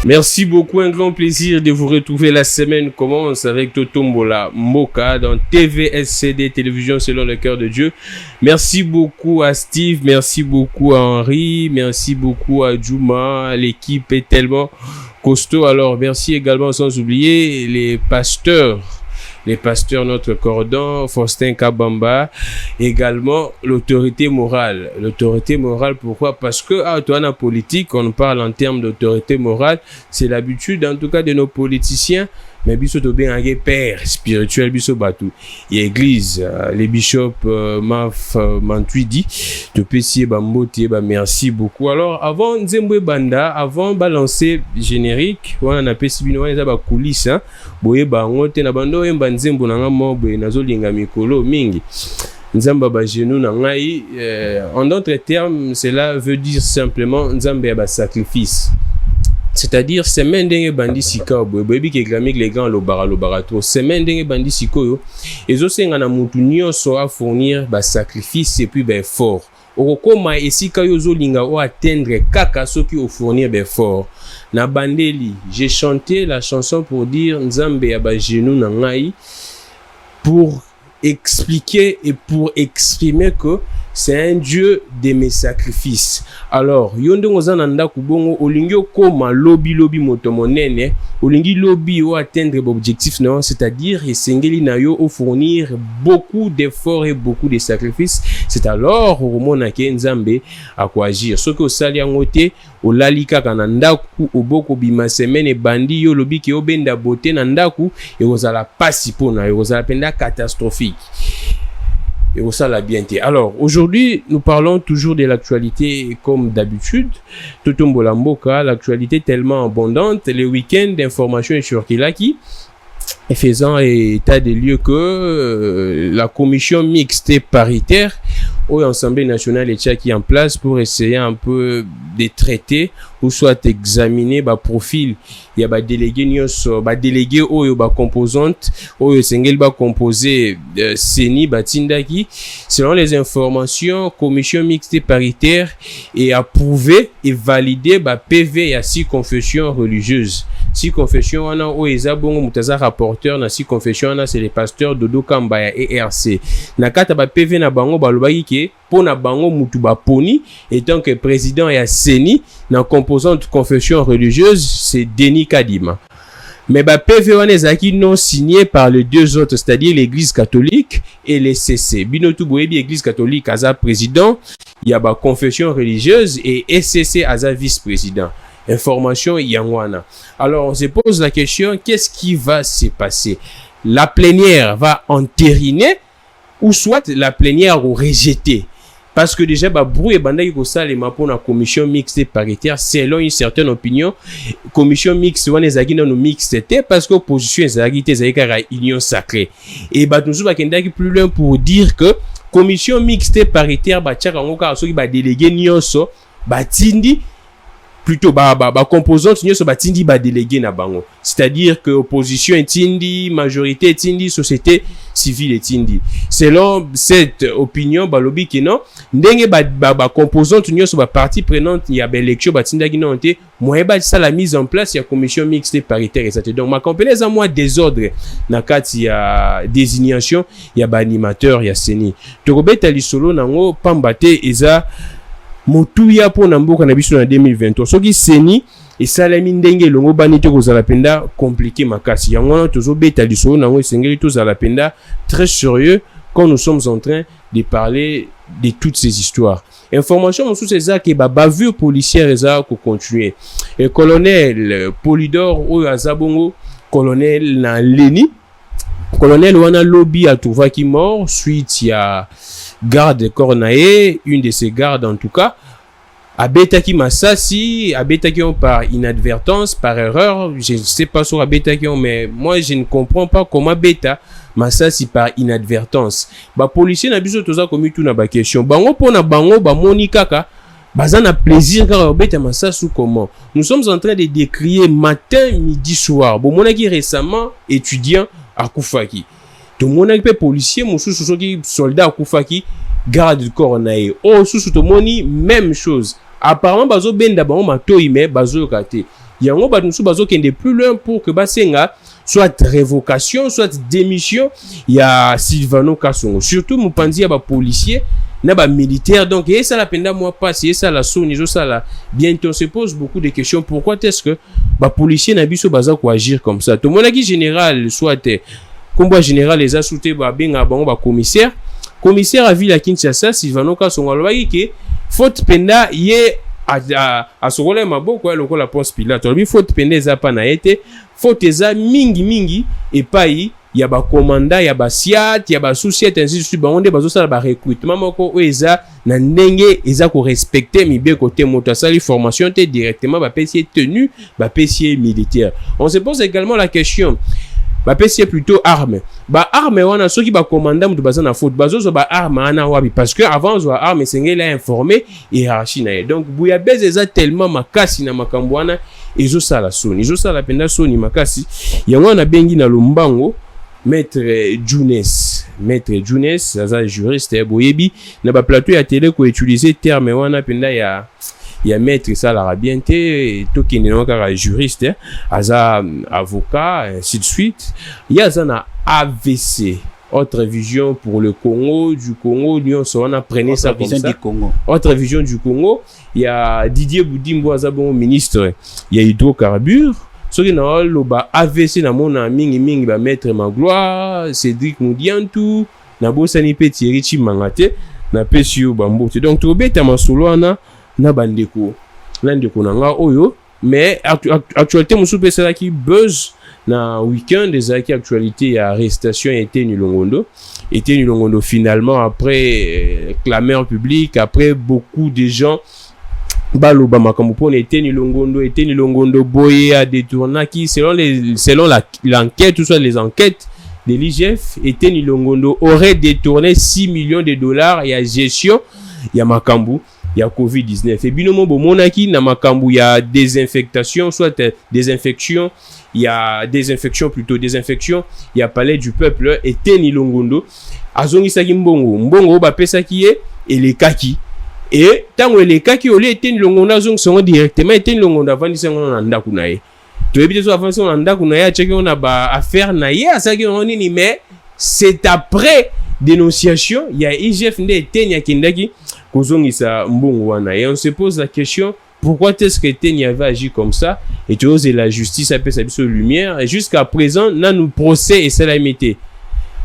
Merci beaucoup, un grand plaisir de vous retrouver. La semaine commence avec Totombola Mboka dans TVSCD, Télévision selon le cœur de Dieu. Merci beaucoup à Steve, merci beaucoup à Henri, merci beaucoup à Juma. L'équipe est tellement costaud. Alors merci également sans oublier les pasteurs, notre cordon, Faustin Kabamba, également l'autorité morale. L'autorité morale, pourquoi? Parce que, toi, en politique, on parle en termes d'autorité morale, c'est l'habitude, en tout cas, de nos politiciens, mais biso to bien un père spirituel biso batu. Et église, les bishops Maf Mantuidi, to pesier bambote, merci beaucoup. Alors, avant Nzembwe Banda, avant balancer générique, on a pesi bino, on a ba coulisses, hein, boye ba ngote na bando yemba nzembo na ngamo be nazolinga mikolo mingi. Nzamba ba genou na ngai, en d'autres termes, cela veut dire simplement Nzambe ba sacrifice. C'est-à-dire, semaine d'enge bandi sika boyebi ki gramik les grands lo barato. Semaine d'enge bandi sikoyo, ezo senga na mutu nyonso a fournir ba sacrifice et puis ba effort. Okokoma esika yo zo linga o atteindre kaka soki o fournir ba effort. Na bandeli, j'ai chanté la chanson pour dire Nzambe ya ba genou na ngai pour expliquer et pour exprimer que c'est un Dieu de mes sacrifices. Alors, yonde ngozana ndaku bongo olingi okoma lobi moto monene, olingi lobi o atteindre l'objectif non, c'est-à-dire esengeli na yo o fournir beaucoup d'efforts et beaucoup de sacrifices. C'est alors au mona ke Nzambe akoagir. Soki osali yango te, olali kaka na ndaku oboko bima semaine bandi yo lobi ke obenda bote na ndaku e ozala pasi pona, e ozala penda catastrophique. Et au la bienté. Alors, aujourd'hui, nous parlons toujours de l'actualité comme d'habitude. Totombola Mboka, l'actualité tellement abondante. Les week-ends d'information et sur Kilaki, et faisant état des lieux que la commission mixte paritaire ou l'Assemblée nationale est qui en place pour essayer un peu de traiter ou soit examiner le profil. Il y a délégué délégué ou composante ou sengel composé CENI Batindaki. Selon les informations, commission mixte paritaire est approuvée et validée PV à 6 confessions religieuses. 6 confessions on a o ezabongo mutaza rapporteur na 6 confessions on a c'est les pasteurs Dodo Kambaya et ERC. Na kata PV na bango balobaki ke pona bango mutu poni étant que président ya CENI na composante confession religieuse c'est Denis Kadima. Mais PV on ezaki non signé par les deux autres, c'est-à-dire l'église catholique et les CC. Binotu boyebi église catholique aza président, il y a confession religieuse et SCC aza vice-président. Information Yangwana. Alors on se pose la question, qu'est-ce qui va se passer? La plénière va entériner ou soit la plénière ou rejeter? Parce que déjà brou et banda ko salema pour la commission mixte paritaire selon une certaine opinion, commission mixte wana ezaki na no mixte parce que opposition ezaki te ezaki ka union sacrée. Et nous va kendaki plus loin pour dire que commission mixte paritaire tchaka ngoka soki délégué nyonso tindi plutôt composante nyonso tindi délégué na bango, c'est-à-dire que opposition tindi, majorité tindi, société civile tindi. Selon cette opinion balobi que non ndenge composante nyonso partie prenante il y a élection tindaki non te moyen ça la mise en place il y a commission mixte paritaire et ça te donc ma compagnie à moi désordre na kati ya désignation il y a animateur il y a CENI tokobeta lisolo nango pambate eza motuya po na mboka na biso na 2023 soki CENI et salami ndenge longo bani te kozala penda compliqué makasi yango na tozo beta lisolo nango esengeli tozala penda très sérieux quand nous sommes en train de parler de toutes ces histoires. Information sous ces que bavure policière eza ko continuer. Et colonel Polydor ou Azabongo, colonel na Leni, colonel wana lobby a trouvé qui mort suite ya garde Cornaé, une de ses gardes en tout cas, abetaki Masasi, abetaki par inadvertance, par erreur, je ne sais pas sur abetaki mais moi je ne comprends pas comment beta Masasi par inadvertance. Policier na biso toza komi tout na question. Bango pona bango moni kaka baza na plaisir car beta Masasi comment. Nous sommes en train de décrier matin, midi, soir. Monaki récemment étudiant à Koufaki. Tout le monde est policier, mosusu soki soldat akufaki garde du corps nae. Oh susu to moni même chose. Apparemment bazo benda bango matoi mais bazo kate. yango ba nusu bazo kende plus loin pour que basenga soit révocation soit démission ya Silvano Kasongo, surtout mopanzi ya ba policier na ba militaire. Donc et ça la penda moi passe et ça la soni zo ça la bientôt on se pose beaucoup de questions. Pourquoi est-ce que ba policier na biso baza ko agir comme ça? Tout monaki général soit combat général les a souté ba benga bango ba commissaire à ville à Kinshasa Silvano Kasongo alobaki ke faute penda ye a sokola maboko ya lokola Ponce Pilate. Alobi faute penda eza pa na ete faute eza mingi epai ya ba commanda ya ba siat ya ba sous-siat ainsi de suite bango nde bazosala ba recrutement moko oyo eza na ndenge eza ko respecter mibeko te moto asali formation te directement ba pesi tenue ba pesi militaire. On se pose également la question ba pesi plutôt arme ba arme wana soki ba commanda mutu baza na faute bazozo ba arme ana wabi parce que avant zo arme sengeli a informé hiérarchie na ye. Donc buya beze eza tellement makasi na makambo wana ezo sala penda soni makasi yango na bengi na lombango Maître Jounes aza juriste boyebi na ba plateau ya télé ko utiliser terme wana penda ya maître salara bien te tokende na kaka juriste aza avocat ainsi de suite. Yaza na AVC, autre vision pour le Congo, du Congo nous on a prenait ça comme ça. Autre vision du Congo, il y a Didier Boudimbo aza bon ministre, il y a hydrocarbures. Ce qui n'a pas AVC na mona mingi ba maître Magloire, Cédric Moudiantou, na bosani pe Thierry Chimangate, na Pesio Bambote. Donc to beta masolo na bandeko na nga oyo, mais actualité musupe sala ki buzz na week-end des actualité ya arrestation était Nilongondo finalement après clameur publique, après beaucoup de gens baloba makambo pona était Nilongondo boye a détourna qui selon l'enquête ou soit les enquêtes de l'IGF était Nilongondo aurait détourné 6 millions de dollars et à gestion ya makambo ya COVID-19 et binomo bomonaki na makambo ya désinfectation soit désinfection il y a désinfection il y a palais du peuple était Nilongondo azongisaki mbongo ba pesaki ye elekaki et tango elekaki ole était Nilongondo azongisongo directement était Nilongondo avandisanga na ndaku na ye to ebite so avandisanga na ndaku na ye acheki on a ba affaire na ye asaki on nini mais c'est après dénonciation il y a IGF nde etenya kindaki kozongisa mbongo wana et on se pose la question pourquoi est-ce que Teni avait agi comme ça et tu oses la justice appelle sa biso lumière et jusqu'à présent n'a nous procès et salamité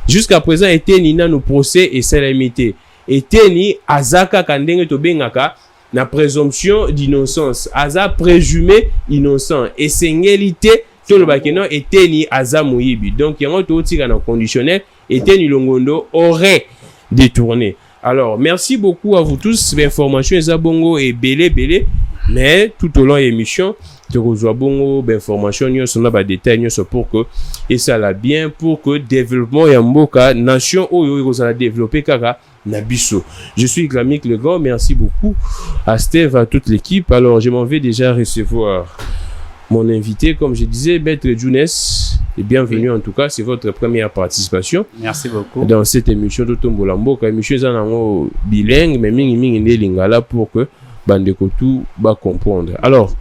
jusqu'à présent Teni n'a nous procès et salamité et Teni azaka kandenge to bengaka na présomption d'innocence aza présumé innocent et sengélité to le bakeno et Teni aza moyibi donc yango to tika na conditionnel et Teni Longondo aurait détourné. Alors, merci beaucoup à vous tous. L'information est à bongo et belé, mais tout au long de l'émission, tu reçois bongo, l'information, nous sommes détails, pour que, et ça l'a bien, pour que développement et mboka, nation, vous allez développer kaka, nabiso. Je suis Glamic Le Grand, merci beaucoup à Steve, à toute l'équipe. Alors, je m'en vais déjà recevoir mon invité, comme je disais, Maître Jounes. Et bienvenue en tout cas, c'est votre première participation. Merci beaucoup. Dans cette émission de Tombolambo, émission est bilingue, mais mingi lingala pour que bandeko tout va comprendre. Alors,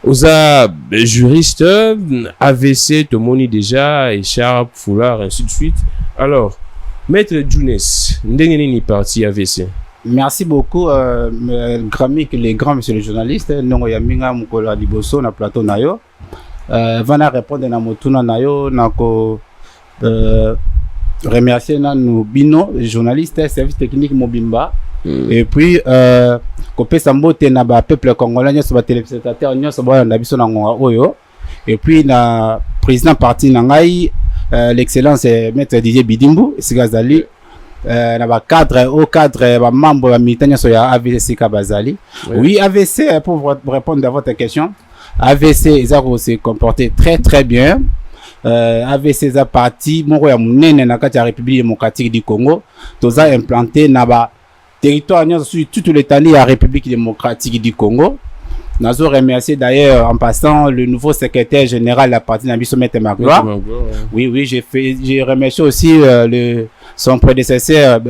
osa juriste, AVC, Tomoni déjà, écharpe, foulard, ainsi de suite. Alors, Maître Jounes, ndenge ni parti AVC? Merci beaucoup, Gramic, les grands monsieur le journaliste. Nongo yaminga mukola liboso na plateau nayo. Vana répondre na motuna nayo nako remercier na nous bino journalistes service technique mobimba et puis kopesa mbote na ba peuple congolais nyoso ba téléspectateurs nyoso ba na biso na ngonga oyo et puis na président parti na ngai l'excellence maître Didier Bidimbu Sigazali na ba cadre au cadre ba membre ba militants nyoso ya AVC Kabazali. Oui, AVC pour répondre à votre question. AVC s'est comporté très bien. AVC a parti moko ya munene na kati ya République démocratique du Congo. Toza implanté na ba territoire sur toute l'étendue de la République démocratique du Congo. Nazo remercier d'ailleurs en passant le nouveau secrétaire général de la partie Nabiso Maître Magloire. Oui, j'ai remercié aussi son prédécesseur,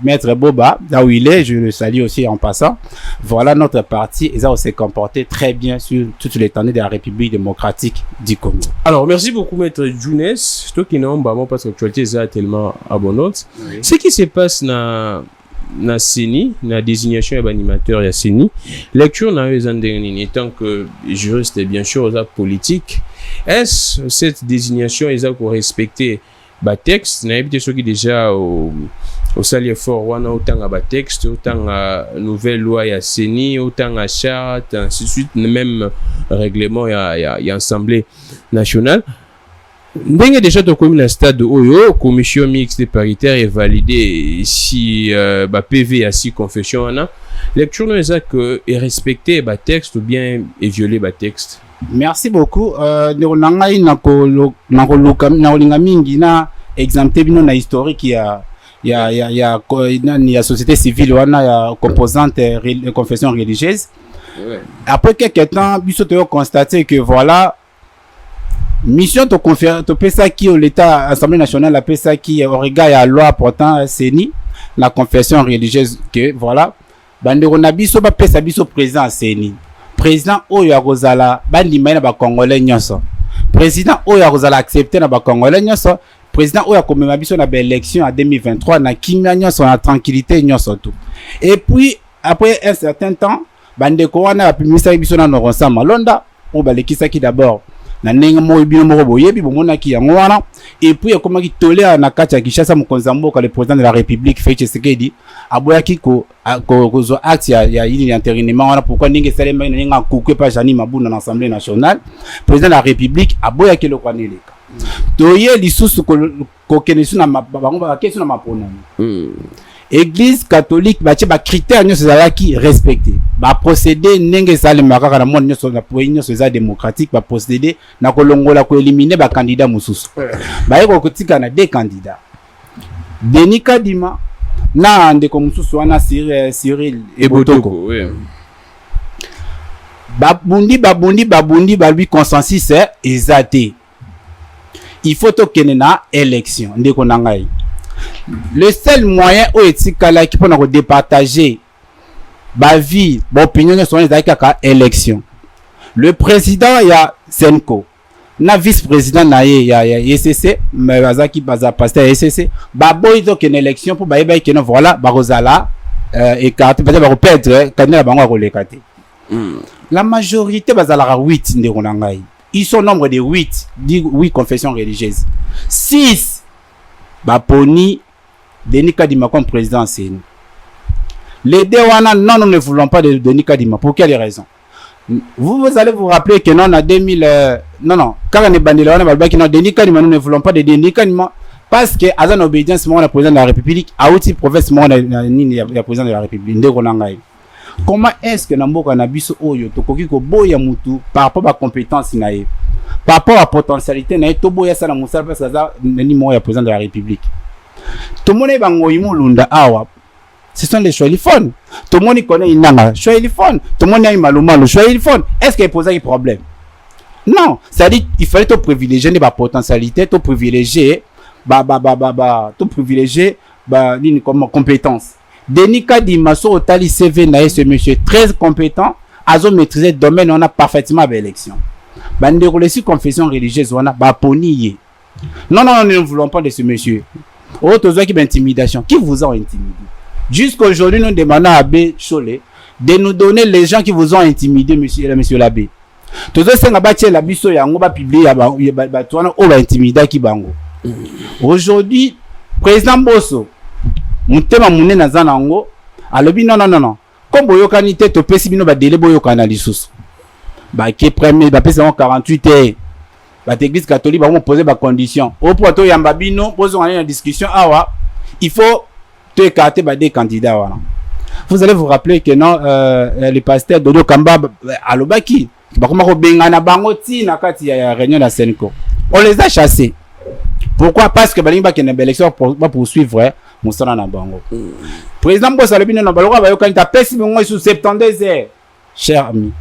Maître Boba, là où il est, je le salue aussi en passant. Voilà notre parti, ils ont s'est comporté très bien sur toute l'étendue de la République démocratique du Congo. Alors, merci beaucoup, Maître Younes. Toi qui n'as pas parce que l'actualité est tellement abondante. Oui. Ce qui se passe dans la CENI, la désignation d'animateur de CENI, lecture dans les années, tant que juriste et bien sûr aux politique, est-ce cette désignation est à respecter le texte? N'a pas ceux qui déjà au salier fort, on a autant à texte, autant à nouvelle loi à CENI, autant à charte, ainsi de suite, même règlement et à assemblée nationale. Ndenge déjà to comme la stade de Oyo, commission mixte paritaire est validée si PV à si confession ana. Lecture nous est que est respecté texte ou bien est violé texte. Merci beaucoup. Nanga na mingi na exempté bino na historique ya société civile wana ya composante confession religieuse. Ouais. Après quelques temps, biso to constaté que voilà mission to conférence to pesa qui l'état assemblée nationale la pesa qui au regard ya loi portant CENI la confession religieuse que voilà bandeko na biso ba pesa biso président CENI président oyo akozala bandima na ba congolais nyonso président oyo akozala accepter na ba congolais nyonso président oyo akomema biso na ba élection en 2023 na kimia nyonso na tranquillité nyonso tout et puis après un certain temps bandeko wana ba pimisa biso na noronsa malonda on ba lekisaki d'abord na ndenge mo bino mo boyebi bomona ki yango wana et puis akoma ki tolea na kati ya Kinshasa mokonzi mboka le président de la République Félix Tshisekedi aboyaki ko zo acte ya ini intérinement wana pourquoi ndenge salema na nga kokwe pa Jani Mabunda na Assemblée nationale président de la République aboyaki le kwaneleka toye lisusu ko kenesu na bango ba kesu na mapona Église catholique ba critères nyonso ezalaki respecté ba procédé ndenge ezalema kaka na monde nyonso na pays nyonso eza démocratique ba procédé na kolongola ko éliminer ba candidat mususu ba yeko kotika na deux candidats Denis Kadima na ndeko mususu wana Cyril Ebotoko babundi ba lui consensus ezate il faut to kenena élection ndeko nangai. Le seul moyen où etikala qui pour départager ba vie ba opinion sur les élections. Le président ya Senko na vice-président na ya ECC mais bazaki baza pasteur ECC ba boy donc une élection pour ba que non voilà ba rozala écarté peut-être ba reperdre candidat bango kolekate. La majorité bazala 8 ndeko nangai. Ils sont nombre de 8 confessions religieuses. 6 Baponi, Denis Kadima comme président CENI. Les deux wana non, nous ne voulons pas de Denis Kadima. Pour quelle raison? Vous allez vous rappeler que non, en 2000, non, car on est bandé là, on a dit que non, Denis Kadima, nous ne voulons pas de Denis Kadima parce que à en obédience, moi, le président de la République, à outil province, moi, le président de la République. Comment est-ce que Namboka Nabiso Oyo, Tokoki Boya Mutu, par rapport à compétence naïve? Par rapport à la potentialité, Tobo Yassana Moussa, parce que ça n'est le président de la République. Tout le monde est bangoïmo lunda awa. Ce sont les choiliphones. Tout le monde connaît Inanga. Choiliphone. Tout le monde a Maluma le choiliphone. Est-ce qu'il pose un problème? Non. C'est-à-dire qu'il fallait te privilégier la potentialité, te privilégier, te privilégier, comme compétence. Denis Kadima, sur Tali CV, ce monsieur très compétent, a maîtrisé le domaine, on a parfaitement l'élection. Bande de confession religieuse, on a ponié. Non, nous ne voulons pas de ce monsieur. Autre qui intimidation. Qui vous a intimidé? Jusqu'aujourd'hui, nous demandons à Abbé Cholé de nous donner les gens qui vous ont intimidé, monsieur l'abbé. Tous ceux qui ont bâti la biso yango ba publier ba intimidé qui bango. Aujourd'hui, président Bosso, mutema mune na zanango, alobi non. Comme boyokani te to pesi bino ba délai boyokana lisusu. Ba qui premier ba pesi 48 heures. Ba église catholique ba vont poser ba condition. Au poto yamba bino posons en discussion awa, il faut te écarter ba des candidats wana. Vous allez vous rappeler que non le pasteur Dodo Kamba alobaki ba koma ko bengana bango ti na kati ya réunion na Senko. On les a chassés. Pourquoi? Parce que balingi ba kene élection pour poursuivre Moussana na bango. Président Bossa le bino na baloko ba yokani ta pesi bango sous 72 heures. Cher ami.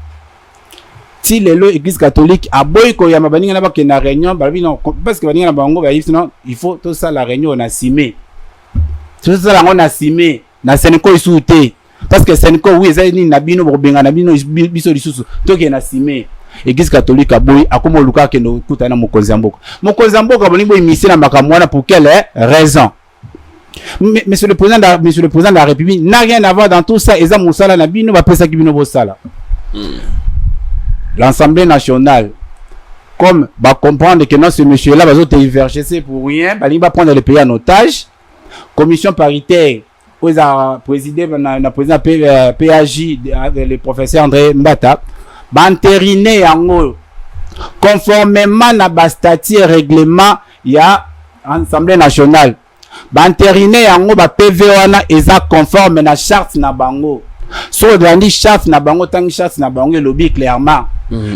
Si les église catholique a boy ko ya mabaninga na ba kena réunion ba bino parce que baninga na bango ba sinon il faut tout ça la réunion on a simé. tout ça on a simé na Senko isouté parce que Senko oui ça ni na bino bobenga na bino biso lisusu to ke na simé église catholique aboyi akomo luka ke no kutana mokonzi mboka bolingo imisi na makamwana pour quelle raison? Monsieur le président de la République n'a rien à voir dans tout ça. Eza musala na bino ba pesa ki bino bo sala. L'Assemblée nationale comme va comprendre que non ce monsieur là va te diverger pour rien, il va prendre le pays en otage. Commission paritaire où a présidé na président PAJ le professeur André Mbata va entériner yango conformément na ba statut règlement ya Assemblée nationale. Bantériner yango ba PV wana eza conforme na charte na bango. So dans charte na bango tant charte na bango lobby clairement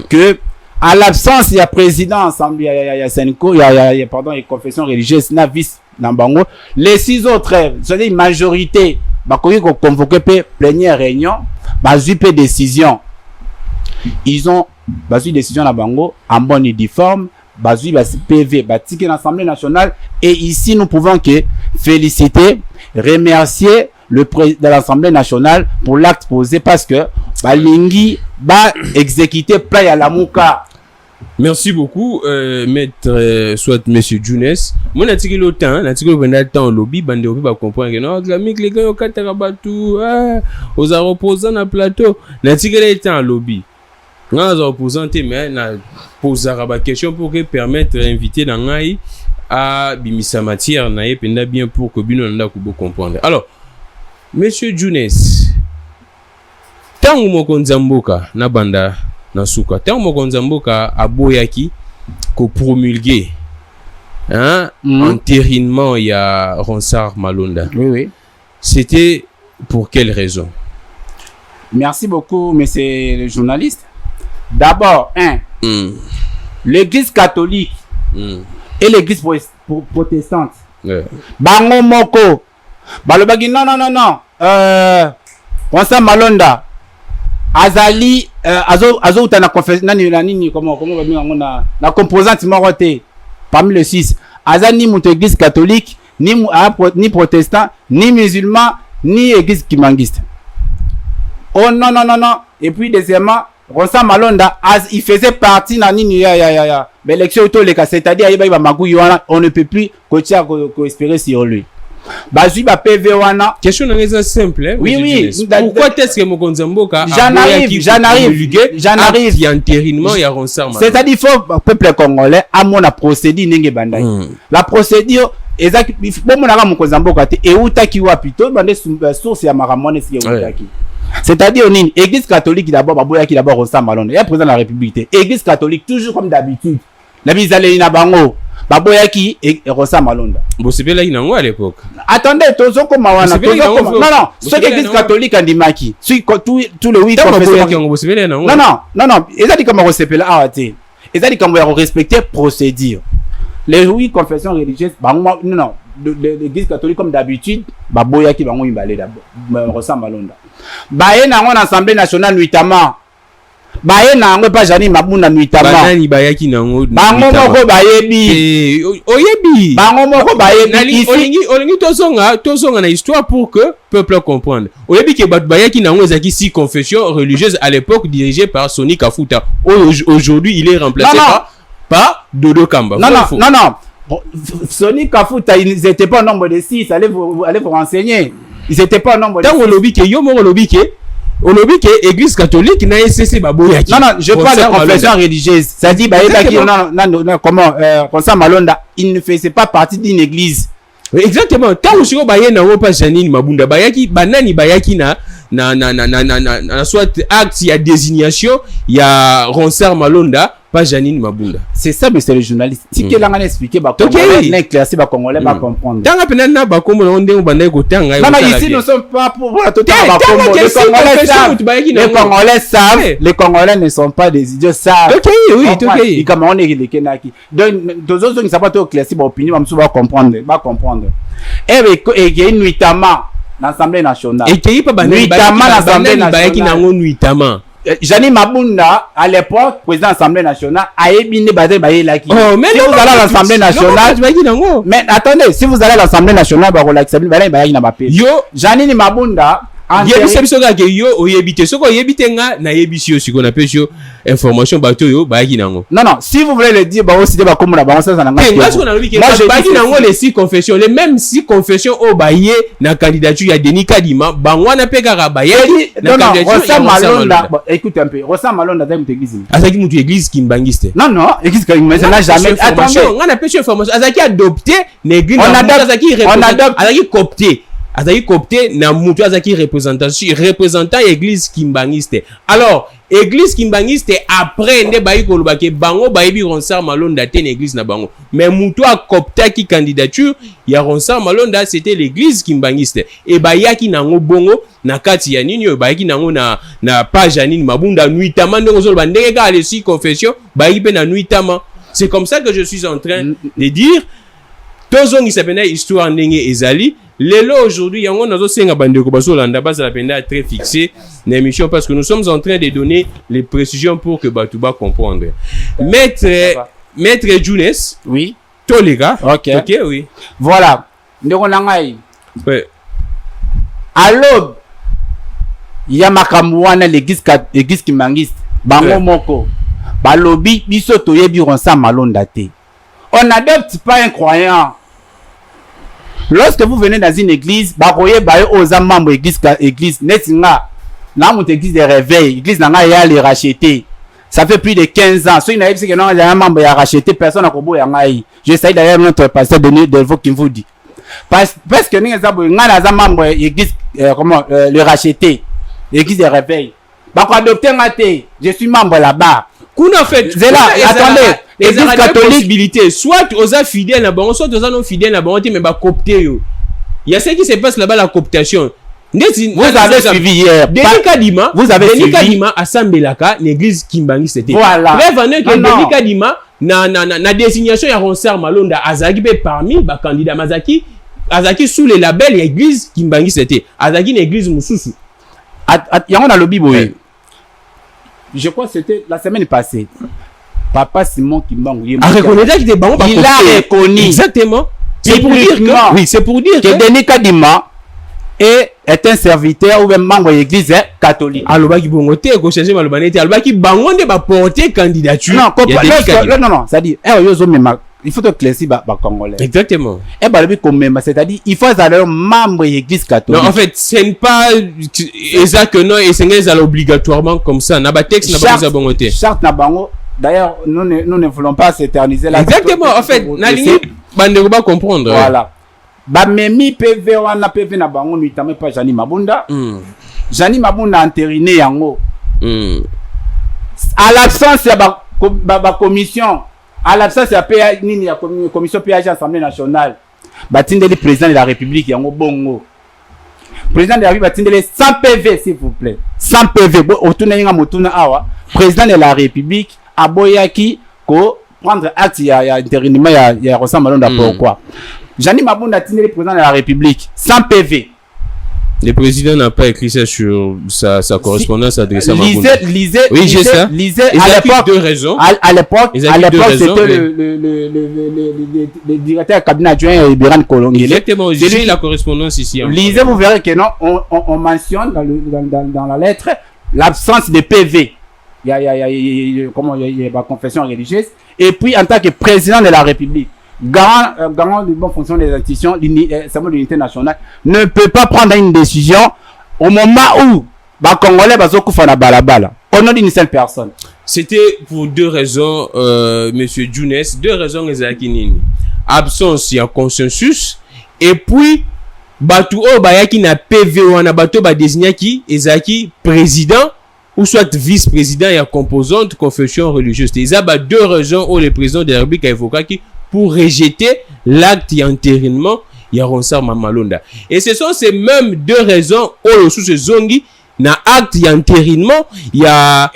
que à l'absence il y a président ensemble il y a Senko il y a pardon et confession religieuse na vice na bango les 6 autres c'est-à-dire majorité ba ko convoquer plénière réunion ba jupe décision ils ont ba décision na bango en bonne et due forme bazui ba PV ba ticket l'Assemblée nationale et ici nous pouvons que féliciter remercier le président de l'Assemblée nationale pour l'acte posé parce que ba lingi ba exécuter plan ya lamuka. Merci beaucoup maître soit monsieur Younes mon article le temps l'article pendant le temps lobby bande obi ba comprendre que non la mic les gars au kataka batu aux opposants na plateau l'article le temps lobby. Nous avons présenté mais na poser la question pour que permettre d'inviter dans ngai à bimisa matière na ependa bien pour que bino nda ko comprendre. Alors monsieur Younes tangu mokonza mboka na banda na suka tangu mokonza mboka aboyaki ko promulguer entérinement ya Ronsard Malonda. Oui. C'était pour quelle raison? Merci beaucoup monsieur le journaliste. D'abord, l'église catholique et l'église protestante. Bango moko. Balobagi non. Ronsard Malonda. Azali azo uta na confession nani comment na composante morote parmi les 6. Azali ni église catholique ni protestant ni musulman ni église kimangiste. Oh non. Et puis deuxièmement Ronsard Malonda il faisait partie na nini ya l'élection auto les cas c'est-à-dire il magouyi wana on ne peut plus espérer sur lui. Bazui ba PV wana question est simple oui pourquoi est-ce que mokonza mboka j'arrive il y a entérinement il y a Ronsard Malonda c'est-à-dire il faut peuple congolais à mon procédure ndenge bandai la procédure exact bon monaka mokonza mboka te eutaki wapi to bande source ya maramone si eutaki. C'est-à-dire nini église catholique d'abord baboyaki d'abord Ronsard Malonda ya président de la République église catholique toujours comme d'habitude la bizale ina bango baboyaki Ronsard Malonda bosepela inango à l'époque attendez tozoko mawana non ce église catholique andimaki tout le 8 non ezali comme resepela awate ezali comme ya respecter procédure les 8 confessions religieuses bango non l'église catholique comme d'habitude baboyaki bango imbale d'abord Ronsard Malonda baye nango na assemblée nationale nuitamment baye nango pa jani mabunda nuitamment banani bayaki nango bango moko bayebi oyebi bango moko bayebi olingi tozonga na histoire pour que peuple comprendre oyebi ke bat bayaki nango ezaki 6 confessions religieuses à l'époque dirigées par Soni Kafuta. Aujourd'hui il est remplacé par Dodo Kamba. Non. Soni Kafuta ils n'étaient pas au nombre de 6 allez vous renseigner. Ils étaient pas au nombre de 6. Tant au lobby que église catholique na SCC baboyaki. Non, je parle de confession religieuse. Ça dit non comment Ronsard Malonda il ne faisait pas partie d'une église. Exactement. Tant où sur baye na pas Janine Mabunda bayaki banani bayaki na soit acte il y a désignation il y a Ronsard Malonda pas Janine Mabunda. C'est ça monsieur le journaliste. Si que l'on a expliqué ba congolais l'éclairci ba congolais ba comprendre. Tanga penana ba komo na ndenge banda ko tanga. Non ici nous sommes pas pour tout ba komo. Les Congolais ne sont pas des idiots savent. Oui. Il comme on est les kenaki. Donc deux autres qui savent pas tout éclairci ba opinion ba comprendre. Et il y a nuitamment l'Assemblée nationale. Et qui pas nuitamment l'Assemblée nationale. Nuitamment. Jani Mabunda, à l'époque, président de l'Assemblée nationale, a ébiné Badé Bayelaki. Oh, mais si vous allez à l'Assemblée nationale, mais attendez, si vous allez à l'Assemblée nationale, Yo, Jani Mabunda, yebi biso ka ke yo oyebite soko yebite nga na yebisi yo siko na pesio information bato yo bayaki nango. Non, si vous voulez le dire, bah aussi de comme la balance ça n'a pas. Moi je bayaki nango les 6 confessions, les mêmes 6 confessions au baye na candidature ya Denis Kadima, bangwana peka ka baye na candidature. Rosa Malonda, écoute un peu, Rosa Malonda dans l'église. Azaki mutu église Kimbangiste. Non, église Kimbangiste n'a jamais attendez. On a pesio information, Azaki adopté l'église on adopte Azaki copté. Azaki copté na mutu azaki représentant église Kimbangiste. Alors église Kimbangiste après nde bayi koloba ke bango bayibi Ronsard Malonda te église na bango, mais mutu a copta ki candidature ya Ronsard Malonda c'était l'église Kimbangiste et bayaki nango bongo na kati ya nini bayaki nango na page ya nini Mabunda nuitama ndongo zolo bandenge ka les 6 confessions bayi pe na nuitama. C'est comme ça que je suis en train de dire tozongi sapena histoire ndenge ezali. Lelo aujourd'hui, yango nazo senga bandeko basolanda basa la penda très fixé l'émission parce que nous sommes en train de donner les précisions pour que Batouba comprendre. Maître Younes. Oui. Tous les gars. OK, oui. Voilà. Ndeko nangai. Ouais. À l'aube, il y a makamwana l'église Kimbangiste. Bango moko. Balobi biso toyebi Ronsard Malonda te. On n'adopte pas un croyant. Lorsque vous venez dans une église, baroye baye aux membres église netinga na mon église de réveil, église nanga ya les racheter. Ça fait plus de 15 ans. Soit il y a que non un membre ya racheter personne na kobo ya ngai. J'essaie d'ailleurs notre pasteur Denis Delvaux qui vous dit. Parce que nous avons un membre église le racheter, église de réveil. Ba ko adopter ngate, je suis membre là-bas. Kuna fait attendez, l'église catholique possibilité soit aux fidèles là-bas, soit aux non fidèles là-bas, mais ba copter yo. Il y a ce qui se passe là-bas la cooptation. Vous avez suivi hier. Denis Kadima, vous avez suivi. Denis Kadima assemblaka l'église Kimbangiste c'était. Voilà. Prévenez que Denis Kadima na désignation ya Ronsard Malonda azaki be parmi ba candidat Mazaki azaki sous le label l'église Kimbangiste c'était. Azaki une église mususu. Yango na lobby boye. Je crois que c'était la semaine passée. Papa Simon Kimbangu. Il a reconnu. Exactement. C'est pour dire que, oui, c'est pour dire que Denis Kadima est un serviteur ou un membre de l'église catholique. Alors, il faut chercher Malbanete. Alors, il va porter candidature. Non, c'est-à-dire, il faut que classer les Congolais. Exactement. C'est-à-dire, il faut être membre de l'église catholique. Non, en fait, ce n'est pas exact que non, et c'est obligatoirement comme ça. N'a pas texte, n'a pas besoin de bonté. Charte n'a pas. D'ailleurs, nous ne voulons pas s'éterniser là. Exactement. En fait, Nalingi, on va comprendre. Voilà. Memi PV wana PV na bango notamment pas Jani Mabunda. Jani Mabunda entériné yango. À l'absence de la commission, à l'absence de la commission PAG Assemblée nationale, batindeli président de la République yango bongo. Président de la République batindeli 100 PV s'il vous plaît. 100 PV. Otuna yinga motuna awa. Président de la République aboyaki ko prendre acte ya intérinement ya Ronsard Malonda pourquoi? Jani Mabunda tindeli président de la République 100 PV. Le président n'a pas écrit ça sur sa correspondance adressée à Mabunda. Lisez à l'époque deux raisons. À l'époque c'était le directeur du cabinet adjoint Biran Kolongi. Exactement, j'ai la correspondance ici. Lisez, vous verrez que non, on mentionne dans la lettre l'absence de PV. Il y a la confession religieuse. Et puis en tant que président de la République, garant de bonne fonction des institutions, l'unité nationale, ne peut pas prendre une décision au moment où les Congolais vont na balabala au nom d'une seule personne. C'était pour deux raisons, Monsieur Younes, deux raisons exactes. Absence, il y a consensus, et puis batu o bayaki na PV wana bato ba désigné qui ezaki président ou soit vice-président et composante confession religieuse. Il y a deux raisons où le président de la République a évoqué qui pour rejeter l'acte d'entérinement il y a Ronsard Malonda. Et ce sont ces mêmes deux raisons où sous ce zongi na acte d'entérinement il y a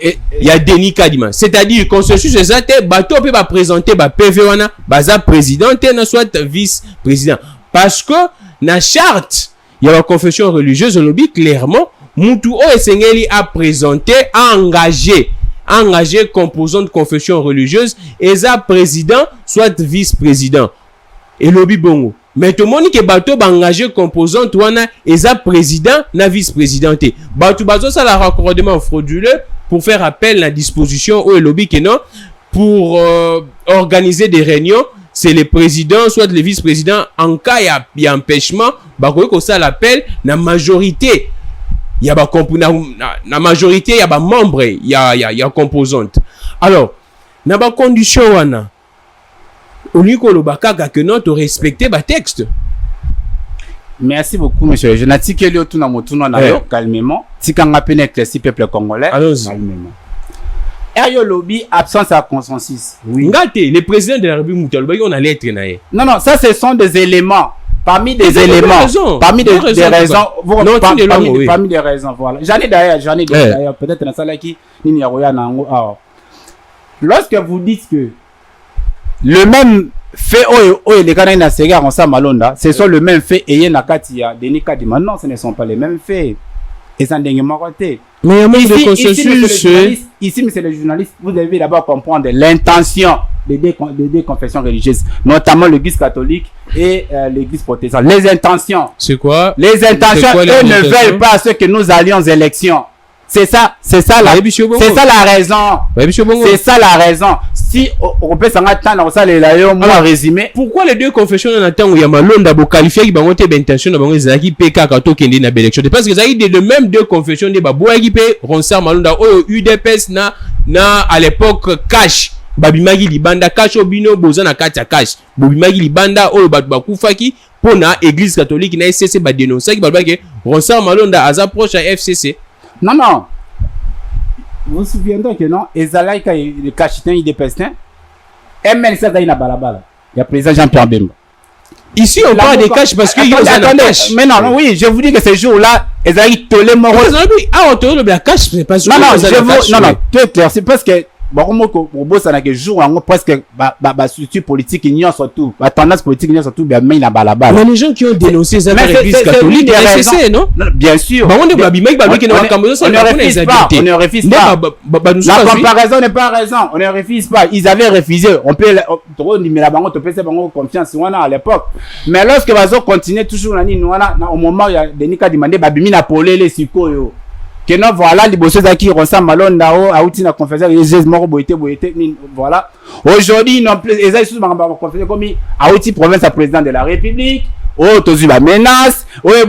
Denis Kadima. C'est-à-dire consensus exact bato peut pas présenter ba PV wana baza président et soit vice-président parce que na charte il y a la confession religieuse lobby clairement mutu o esengeli a présenté, a engagé composante confession religieuse, eza président soit vice-président. Et lobby bongo. Mais tout le monde qui bateau ba engagé composante wana eza président na vice-présidenté. Bateau ça la raccordement frauduleux pour faire appel à la disposition au lobby que non pour organiser des réunions, c'est le président soit le vice-président en cas il y a empêchement, bah que ça l'appel na majorité. Il y a na majorité, il y a ba membre, il y a composante. Alors, na ba condition wana au lieu que le bakaka que non to respecter ba texte. Merci beaucoup, monsieur. Je n'ai que lui tout dans mon tournoi calmement. Si quand on a peine éclairci peuple congolais, calmement. Ayo lobby absence à consensus. Oui. Ngate, le président de la République Moutaloba, on a lettre naé. Non, ça ce sont des éléments. Parmi des éléments, parmi des raisons, parmi des raisons, voilà. J'en ai d'ailleurs, peut-être dans ça qui n'y a rien. Lorsque vous dites que le même fait les Canadiens na Sega en Malonda, ce sont le même fait et Nakatia, Denis Kadima. Non, ce ne sont pas les mêmes faits. Et ça n'est pas raté. Mais ici, monsieur le journaliste, vous devez d'abord comprendre l'intention des deux confessions religieuses, notamment l'église catholique et l'église protestante. Les intentions. C'est quoi? Les intentions, eux ne veulent pas ce que nous allions aux élections. C'est ça la raison. C'est ça la raison. Si on peut s'en attendre, ça les moi résumé. Pourquoi les deux confessions en attendant où il y a Malonda pour qualifier qui bangote intention de bangote zaki PK quand on kende na élection. Parce que ça y est de même deux confessions de babo qui peut Ronsard Malonda au UDPS na à l'époque cash. Babimagi libanda cash obino bozana katia cash. Babimagi libanda o batu bakufaki pona église catholique na FCC ba dénoncer qui ba que Ronsard Malonda aza proche à FCC. Non. Vous vous souvenez que non, Ezalaïka le cachetin il dépestin. ML ça na balabala. Il y a président Jean-Pierre Bemba. Ici on parle des cash parce que il y a un cash. Mais non, oui, je vous dis que ce jour-là, Ezalaïka tolé mort. Ah, on tolé le cash, c'est pas sûr. Non, tout clair, c'est parce que bon ko ça na que jour en presque structure politique ignorent surtout la tendance politique ignorent surtout bien mais na balabala. Mais les gens qui ont dénoncé ça dans l'église catholique FCC non bien sûr. On ne refuse pas. La comparaison n'est pas raison, on ne refuse pas. Ils avaient refusé, on peut trop numéro bango to pesa bango confiance wana à l'époque. Mais lorsque bazo continuer toujours na nini wana au moment il y a Denis Ka demandé babimi na polele sikoyo. Que non voilà les bosses qui Ronsard Malonda a outil na confession religieuse moko boité voilà aujourd'hui non plus les sous ma confession comme a outil province à président de la République tozu ba menace boy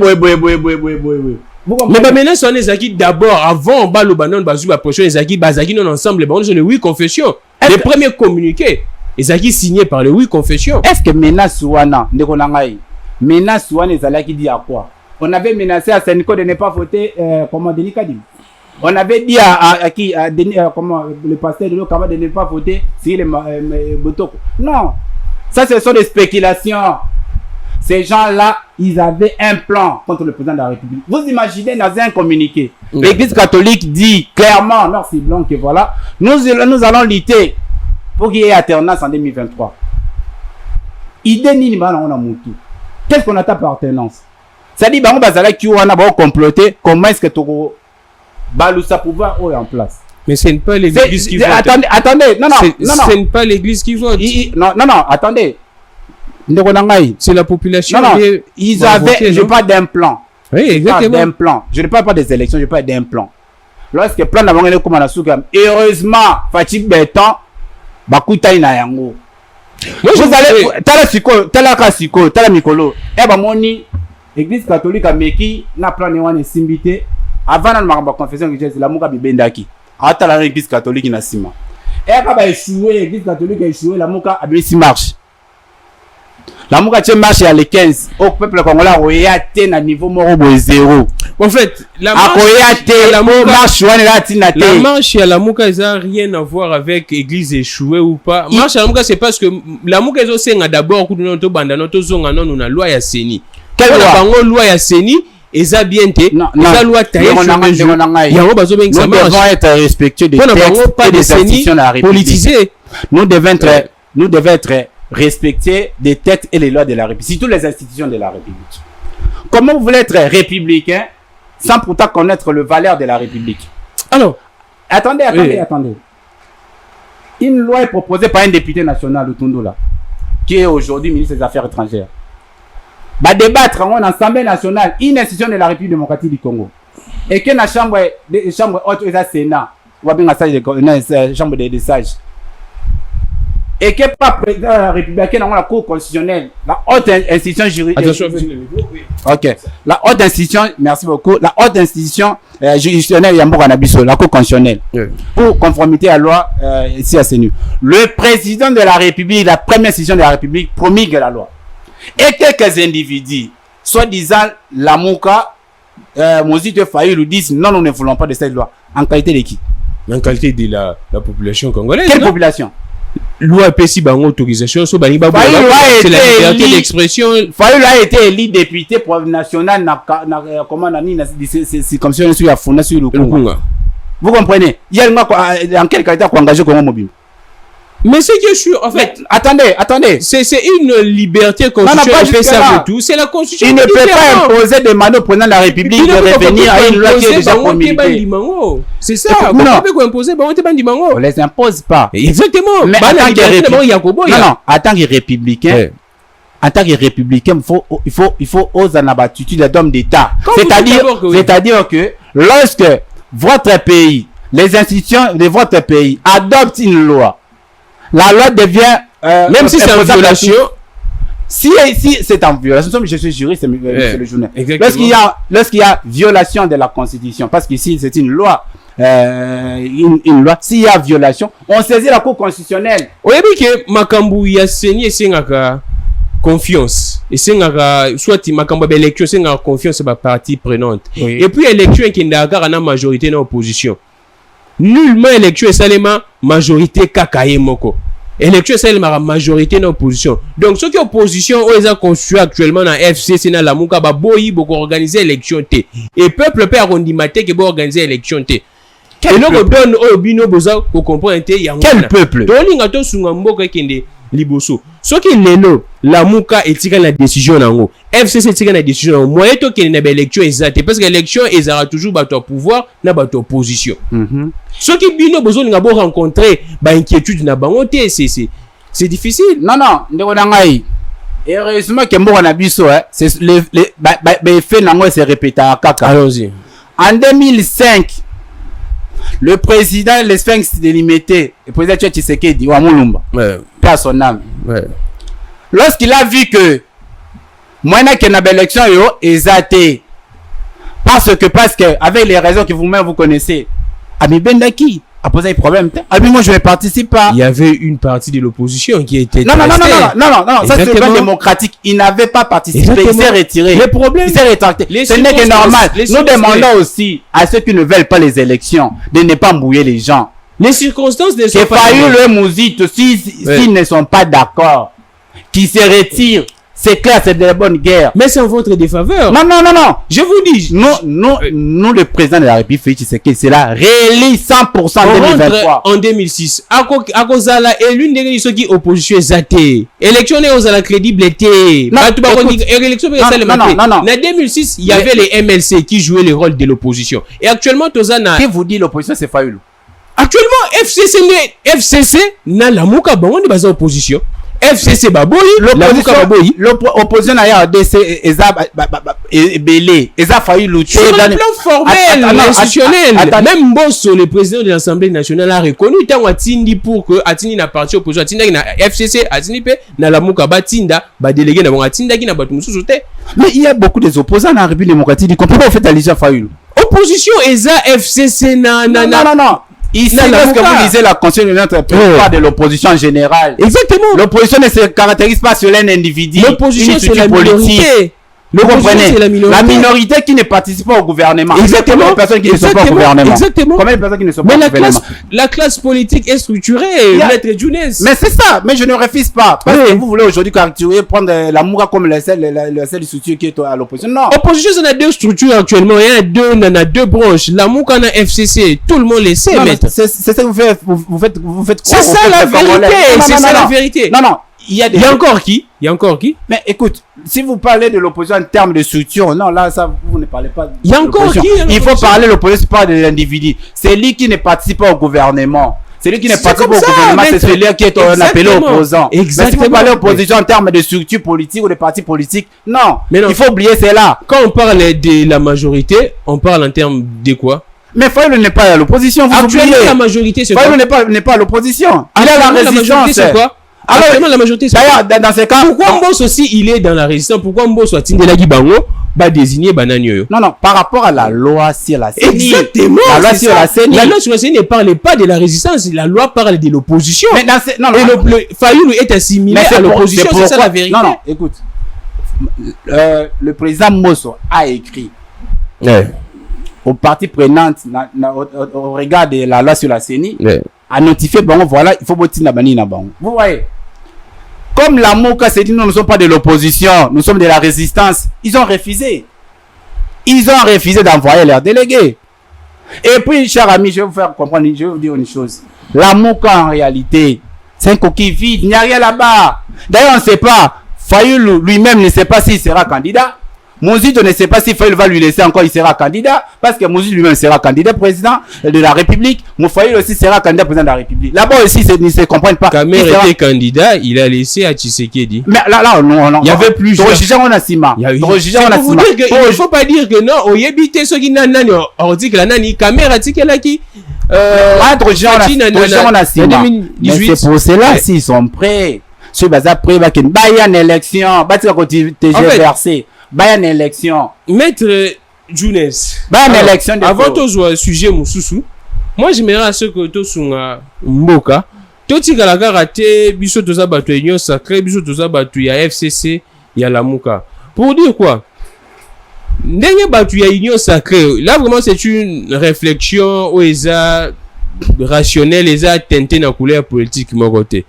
mais ba menace on est qui d'abord avant balo banon bazu ba prochain ezaki bazaki non ensemble bon sur le oui confession les premiers communiqués ezaki signé par le oui confession. Est-ce que menace wana ndeko na ngai menace wana ezalaki dit à quoi? On avait menacé à Sénico de ne pas voter, comment Denis Kadim. On avait dit à qui, comment le pasteur de l'Okama de ne pas voter si les Botoko. Non, ça ce sont des spéculations. Ces gens-là, ils avaient un plan contre le président de la République. Vous imaginez dans un communiqué, l'Église catholique dit clairement, merci blanc que voilà, nous allons lutter pour qu'il y ait alternance en 2023. Idée ni on a moutou. Qu'est-ce qu'on attend par alternance? Ça dit, bango bazala qui on a beau comploter, comment est-ce que tu balou ça pouvoir en place? Mais ce n'est pas l'église qui vote. Attendez, non. Ce n'est pas l'église qui vote. Non, attendez. C'est la population. Non, ils avaient, je parle d'un plan. Oui, exactement. D'un plan. Je ne parle pas des élections, je parle d'un plan. Lorsque plan d'avant est comme à Soukam, heureusement, Fatih Béton, Bakuta Inayango. Vous allez, tala mikolo, moni. L'église catholique a meki na plan ne wana simbité avant na ma confession religieuse la muka bibendaki ata la église catholique na sima ka ba échoué l'église catholique a échoué la muka abisi marche la muka tient marche à le 15 au peuple congolais royauté na niveau moro bo 0 en fait la marche la marche à la muka ça n'a rien à voir avec église échouée ou pas marche à la muka c'est parce que la muka zo senga d'abord ku to banda no to zonga non na loi ya seni. Quelle loi ya seni eza bien te eza loi taillée sur mesure yango bazo bengi ça marche. Nous devons être respectueux des textes et des institutions de la République. Politisé. Nous devons être respectueux des textes et les lois de la République, surtout les institutions de la République. Comment vous voulez être républicain sans pourtant connaître le valeur de la République. Alors, attendez. Une loi est proposée par un député national, le Tundula, qui est aujourd'hui ministre des Affaires étrangères. Va débattre en Assemblée nationale, une institution de la République démocratique du Congo. Et que la chambre haute est la Sénat, ou bien la chambre des sages. Et que pas président de la République, dans la Cour constitutionnelle, la haute institution juridique. Attention, ok. La haute institution, merci beaucoup, la haute institution juridictionnelle Yamboura Nabiso, la Cour constitutionnelle, pour conformité à la loi ici à CNU. Le président de la République, la première institution de la République, promulgue la loi. Et quelques individus, soi-disant la Mouka, Mozito Fayulu, disent non, nous ne voulons pas de cette loi. En qualité de qui? En qualité de la population congolaise. Quelle population? Loi PSI Bango autorisation, c'est la liberté d'expression. Fayulu a été élu député national, c'est comme si on est sur la fondation sur le Congo. Vous comprenez? Il y a en quelle qualité qu'on engage Congo mobile? Mais c'est que je suis, en fait, attendez. C'est une liberté constitutionnelle. C'est la constitution. Il ne peut pas imposer des manœuvres au président de la République de revenir à une loi qui est déjà promulguée. C'est ça. On peut imposer, on les impose pas. Exactement. Mais en tant que républicain, il faut oser en abattude d'homme d'État. C'est-à-dire que lorsque votre pays, les institutions de votre pays adoptent une loi, la loi devient même si c'est en violation. Si c'est en violation, je suis juriste, c'est le journal. Lorsqu'il y a violation de la Constitution, parce qu'ici c'est une loi, une loi, s'il y a violation, on saisit la Cour constitutionnelle. Oui, que Makambu y a saigné, c'est une confiance. Et c'est soit Makambu élection, c'est une confiance par partie prenante. Et puis élection qui n'a pas la majorité dans l'opposition. Nullement élection seulement majorité kakaye moko. Élection seulement majorité dans opposition. Donc ceux qui opposition ils ont construit actuellement dans FCC dans la Mouka ba boyi beaucoup organiser élection té. Et peuple peut arrondimate que bo organiser élection té. Et donc donne au bino boza ko comprendre té ya quel peuple. Tolinga to sunga mboka kende liboso. Ceux qui lelo la Mouka etika la décision nango. FCC etika la décision nango. Moyen to kende na élection exacte parce que l'élection ils aura toujours bato pouvoir na bato opposition. Ceux qui bino besoin de rencontrer ba inquiétude na bango té c'est difficile. Non ndeko nangai. Et heureusement que mbo na biso c'est les faits nango se répètent à kaka. Allons-y. En 2005 le président les Sphinx délimité, le président Tshisekedi wa Mulumba. Pas son âme. Lorsqu'il a vu que moyen que na élection yo exacté parce que avec les raisons que vous-même vous connaissez, Ami Bendaki a posé un problème. Ami, moi je ne participe pas. Il y avait une partie de l'opposition qui était. Non, ça c'est le plan démocratique. Il n'avait pas participé. Exactement. Il s'est retiré. Les problèmes. Il s'est rétracté. Ce n'est que normal. Nous demandons aussi à ceux qui ne veulent pas les élections de ne pas mouiller les gens. Les circonstances ne sont pas. Fayulu le Mouzito, s'ils ne sont pas d'accord, qui se retirent. C'est clair, c'est de la bonne guerre. Mais c'est en votre défaveur. Non. Je vous dis. Nous, le président de la République, Félix Tshisekedi, c'est là, réélu 100% en 2023. En 2006. À cause de la, et l'une des ceux qui opposition est athée. Élection est aux la crédibilité. Non. En 2006, il y avait les MLC qui jouaient le rôle de l'opposition. Et actuellement, Tozana. Qui vous dit l'opposition, c'est Fayulu? Actuellement, FCC, n'a la mouka bon, on est basé en opposition. FCC baboyi, l'opposition n'a RDC belé, a failli lutter sur le plan formel, institutionnel. Même Bosso, le président de l'Assemblée nationale, a reconnu tant Atindi pour que Atindi n'a parti opposition, Atindi na FCC, Atindi pe na la muka batinda, ba délégué na bon Atindi qui n'a pas tout musu sauté. Mais il y a beaucoup des opposants dans la République démocratique. Pourquoi vous faites allusion à Fayulu? Opposition FCC non. Ici, lorsque vous lisez la constitution de notre pays, de l'opposition générale. Exactement. L'opposition ne se caractérise pas sur un individu. L'opposition, c'est la minorité. Vous comprenez? La minorité qui ne participe pas au gouvernement. Exactement. Combien de personnes qui ne sont pas au gouvernement? Exactement. Combien de personnes qui ne sont pas au gouvernement? La classe politique est structurée. Maître Younes. Mais c'est ça. Mais je ne refuse pas. Parce que vous voulez aujourd'hui caractériser, prendre la Moura comme le seul structure qui est à l'opposition. Non. Opposition, il y a deux structures actuellement. Il y a deux branches. La Moura et FCC. Tout le monde le sait, maître. C'est ça que vous faites. C'est ça la vérité. C'est ça la vérité. Non. il y a encore qui Mais écoute, si vous parlez de l'opposition en termes de structure, non, là, ça, vous ne parlez pas. Il y a encore qui? Il faut parler de l'opposition, pas de l'individu. C'est lui qui ne participe pas au gouvernement. C'est lui qui ne participe pas au gouvernement, c'est celui qui est appelé opposant. Exactement. Mais si vous parlez d'opposition en termes de structure politique ou de parti politique, non. Mais non. Il faut oublier cela. Quand on parle de la majorité, on parle en termes de quoi? Mais Fayoulou n'est pas à l'opposition, vous oubliez. La majorité, c'est quoi? Fayoulou n'est pas à l'opposition. Il est à la résistance. C'est quoi? Alors, la majorité, c'est d'ailleurs, dans ces cas, pourquoi Mbos aussi, il est dans la résistance? Pourquoi Mbos soit Tindela Gibango, va désigner Bananio? Non, par rapport à la loi sur la CENI. Exactement. La loi sur la CENI. La loi sur la CENI ne parle pas de la résistance, la loi parle de l'opposition. Mais Fayoulou est assimilé à l'opposition, c'est ça la vérité. Non, écoute. Le président Mosso a écrit aux parties prenantes au regard de la loi sur la CENI, a notifié, bon, voilà, il faut voter na bani na bango. Vous voyez? Comme la Moka s'est dit, nous ne sommes pas de l'opposition, nous sommes de la résistance. Ils ont refusé. Ils ont refusé d'envoyer leurs délégués. Et puis, cher ami, je vais vous faire comprendre, je vais vous dire une chose. La Moka, en réalité, c'est un coquille vide. Il n'y a rien là-bas. D'ailleurs, on ne sait pas. Fayoulou lui-même ne sait pas s'il sera candidat. Mouzito ne sait pas si Fayoulou va lui laisser encore, il sera candidat. Parce que Mouzito lui-même sera candidat président de la République. Fayoulou aussi sera candidat président de la République. Là-bas aussi, ils ne se comprennent pas. Kamer était candidat, il a laissé à Tshisekedi. Mais là, non. Il y avait plusieurs. Il ne faut pas dire que non, on y habite ceux qui n'ont on dit que la nani, Kamer a dit qu'elle a qui. Mais c'est pour cela, s'ils sont prêts. Ce bazar prêt, il y a une élection. Bayan élection. Maître Younes. Bayan élection. Avant de sujet Moussoussou, moi j'aimerais à ce que tu sois Mboka. Toti Galaga raté, biso toza batu union sacré, biso toza batu ya FCC, ya la Mouka. Pour dire quoi? Ndenge batu ya union sacré, là vraiment c'est une réflexion où ils a rationnelle, ils a teinté na couleur politique mon côté.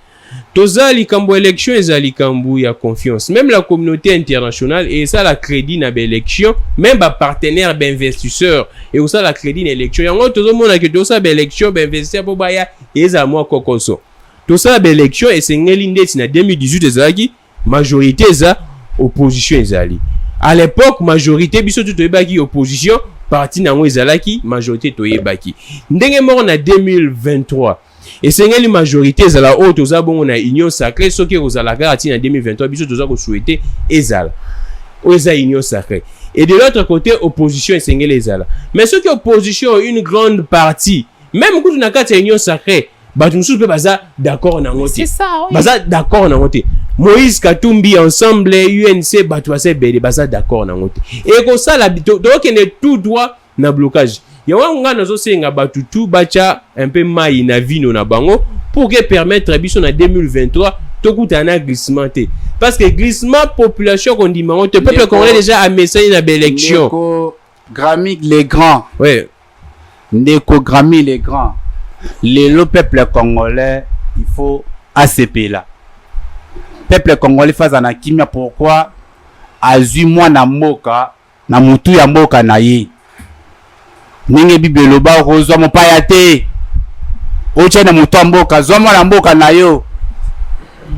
Toza likambo élection eza likambo ya confiance. Même la communauté internationale et ça la crédit na ba élection, même ba partenaire ba investisseur et ça la crédit na élection. Yango tozo mona que toza ba élection ba investisseur po baya eza moi kokoso. Toza ba élection et sengeli ndeti na 2018 ezaki majorité eza opposition ezali. À l'époque majorité biso to yebaki opposition, parti nango ezalaki majorité to yebaki. Ndenge moko na 2023 et c'est une majorité ezala o toza bongo na union sacrée soki ozala kati na 2023 biso toza ko souhaiter ezala o eza union sacrée et de l'autre côté opposition esengeli ezala mais ceux qui opposition une grande partie même kutu na kati ya union sacrée batu mususu pe baza d'accord na ngote c'est ça oui baza d'accord na ngote Moïse Katumbi ensemble UNC batu ase bele baza d'accord na ngote et ko ça la donc ne tout droit na blocage. Yawanga nazo senga batutu bacha un peu mai na vino na bango pour que permettre biso na 2023 tokutana glissement parce que glissement population qu'on dit mango te peuple congolais déjà a message na élection Ndeko Gramic les grands le peuple congolais il faut ACP là peuple congolais face à na kimia pourquoi azui moi na mboka na mutu ya mboka na ye ninge bibelo ba rozwa mopaya te oche na mutu mboka zoma na mboka na yo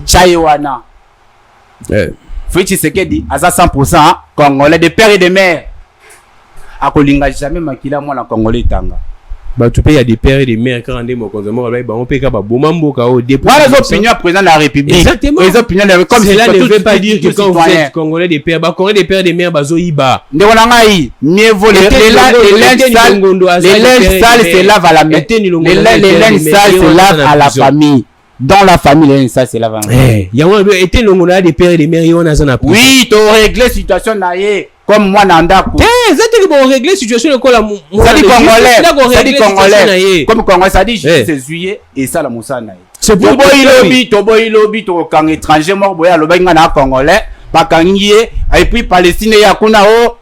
chai wana Félix Tshisekedi aza 100% congolais de père et de mère akolinga jamais makila mwana congolais tanga batu pe ya des pères et des mères quand ndemo konzamo ba ba on pe ka ba boma mboka o depuis les opinions président de la République exactement les opinions comme cela ne veut pas dire que quand vous êtes congolais des pères ba congolais des pères et des mères bazo iba ndeko na ngai mieux vaut les linges sales se lavent à la main les linges sales se lavent à la famille dans la famille les linges sales se lavent yango était longola des pères et des mères yo na zana oui to régler situation na ye comme moi nandako c'est bon régler situation ko la ça dit congolais comme congolais ça dit c'est juillet et ça la musana c'est pour boy lobby to kang étranger mort boya lo benga na congolais ba kangié et puis palestine ya kuna o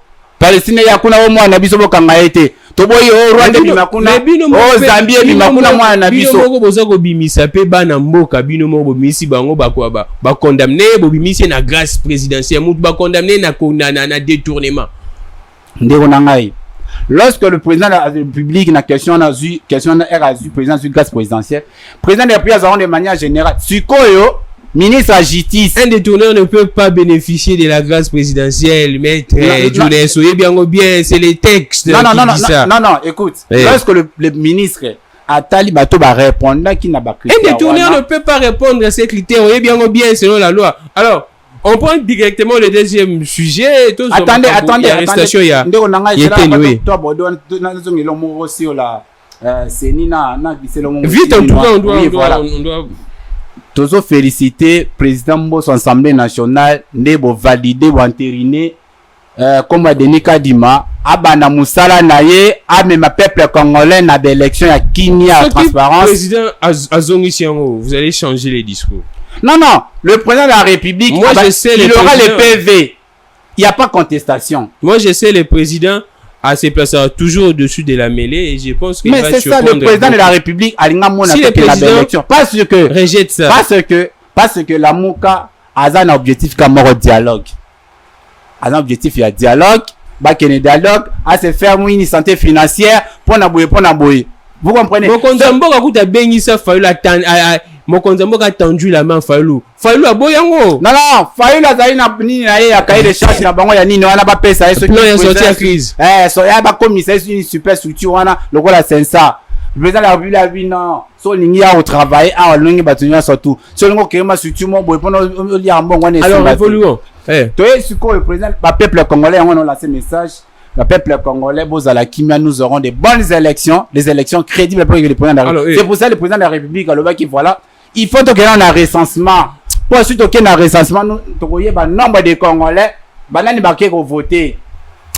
moi na biso bokanga été to boy o Rwanda bimakuna o Zambie bimakuna moi na biso moko boza ko bimisa pe bana mboka bino moko bimisi bango ba condamner bo bimisi na grâce présidentielle mutu ba condamner na détournement ndeko na ngai lorsque le président de la République na question na président sur grâce présidentielle président des pays de manière générale sikoyo ministre à justice. Un détourneur ne peut pas bénéficier de la grâce présidentielle, maître Younes. Soyez bien, c'est les textes non, écoute. Eh. Lorsque le ministre Atali Bato va répondre, qui n'a pas critère. Un détourneur ne peut pas répondre à ces critères. Soyez bien selon la loi. Alors, on prend directement le deuxième sujet. Attendez. Arrestation, il y a vite, en tout cas, on doit... Toujours féliciter président Mbosso Assemblée nationale Nebo validé ou entériné comme Denis Kadima abana musala naye amema peuple congolais na d'élection ya Kenya transparence. Président Azongi Siango, vous allez changer les discours. Non, le président de la République, moi, je sais il aura les PV. Il n'y a pas contestation. Moi, je sais le président à se placer toujours au-dessus de la mêlée et je pense qu'il va mais c'est ça, le président de la République a si le président parce que rejette ça. Parce que la Mouka a un objectif comme un dialogue. A un objectif, il y a dialogue, bah qu'il y a dialogue, à se faire une santé financière pour n'abouer. Vous comprenez? Mon Konzambo a béni ça, Fayulu mon Konzambo a tendu la main Fayulu a boyango. Non, Fayulu a zaï na nini na ye a cahier de charge na bango ya nini wana ba pesa eso. Non, il a sorti la crise. So ya ba commissaire une super structure wana lokola sensa. Le président de la République a dit non, so lingi ya au travail a longi batunya surtout. So lingo kéma structure mo boy pour no li ambon wana. Alors évoluons. Toi suko le président ba peuple congolais on a lancé message. Le peuple congolais, Bozala Kimia, nous aurons des bonnes élections, des élections crédibles pour le président de la République. C'est pour ça que le président de la République, voilà, il faut qu'il y ait un recensement. Pour ensuite qu'il y ait un recensement, nous avons un nombre de Congolais, qui vont voter.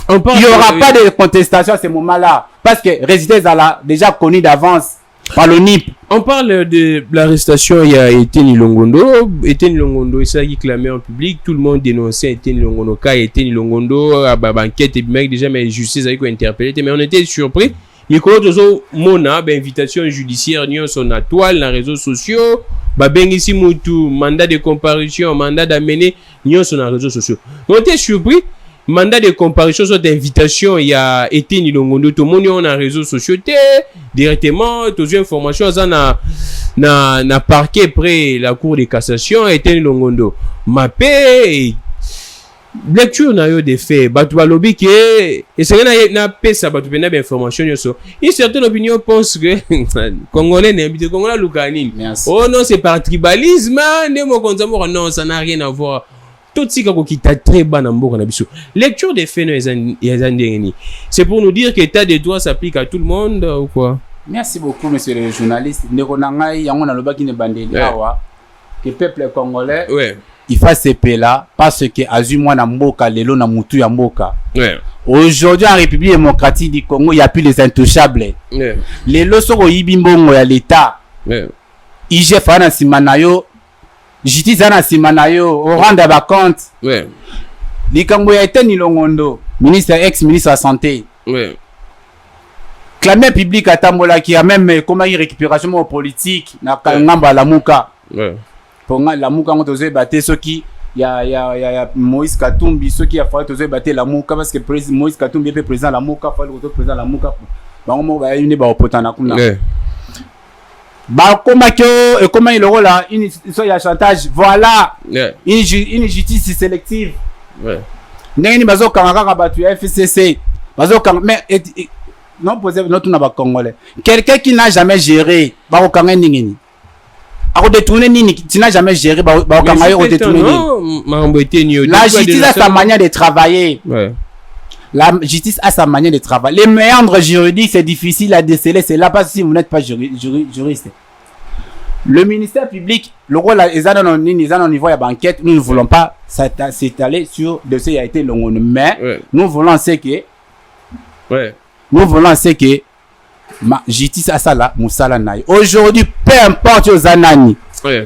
Il n'y aura pas de contestation à ce moment-là, parce que les résultats sont déjà connus d'avance par le NIP. On parle de l'arrestation, il y a Etienne Longondo. Etienne Longondo, et ça qui clamait en public, tout le monde dénonçait Etienne Longondo. Quand Etienne Longondo, à banquette, et mec, déjà, mais justice a interpellé, mais on était surpris. Nicolas Tozo, Mona, invitation judiciaire, nous sur la toile, dans les réseaux sociaux, ici, Moutou, mandat de comparution, mandat d'amener, nous sur les réseaux sociaux. On était surpris. Mandat de comparution sur d'invitation, il y a été ni longondo, tout le monde on a réseaux sociaux directement, toutes les informations na parquet près la cour de cassation, été ni longondo. Mappé, lecture na yo des faits, batu balobi que et c'est na pesa batu bena d'information yo so. Une certaine opinion pense que Congolais n'habite Congolais Lukanine. Oh non, c'est par tribalisme, non, ça n'a rien à voir. Tout ce qui est très bas dans le lecture des faits, c'est pour nous dire que l'état des droits s'applique à tout le monde ou quoi? Merci beaucoup, monsieur le journaliste. Que le peuple congolais, il fait ces pays-là parce que Azumwa na mboka, lelo na mutu ya mboka. Aujourd'hui, en République démocratique du Congo, il n'y a plus les intouchables. Les losoko yibimbongo ya l'État. IGF ana simanayo. Justice ana simanayo au rang de ba compte. Likambo ya Etienne Longondo, ministre ex-ministre de la santé. Clamé public à Tambola qui a même comment il récupération politique na ngamba la muka. Pour la muka on doit battre ceux qui il y a Moïse Katumbi ceux qui a fallu doit battre la muka parce que Moïse Katumbi est président la muka, faut le président la muka. Ba on va une ba opotana kuna. Bah comment il aura là une histoire de chantage voilà une justice sélective n'engeni bazo kangaka batu FCC bazo mais non poser notre na ba congolais quelqu'un qui n'a jamais géré ba okanga ningeni a détourner nini tu n'as jamais géré ba okanga yo détourner nini la justice a sa manière de travailler. La justice a sa manière de travailler. Les méandres juridiques, c'est difficile à déceler. C'est là parce que si vous n'êtes pas juriste. Le ministère public, le rôle, ils ont au niveau de la banquette. Nous ne voulons pas s'étaler sur de ce qui a été long. Mais nous voulons ce que. Nous voulons ce que. Ma justice a ça là, Moussala Naï. Aujourd'hui, peu importe aux anani.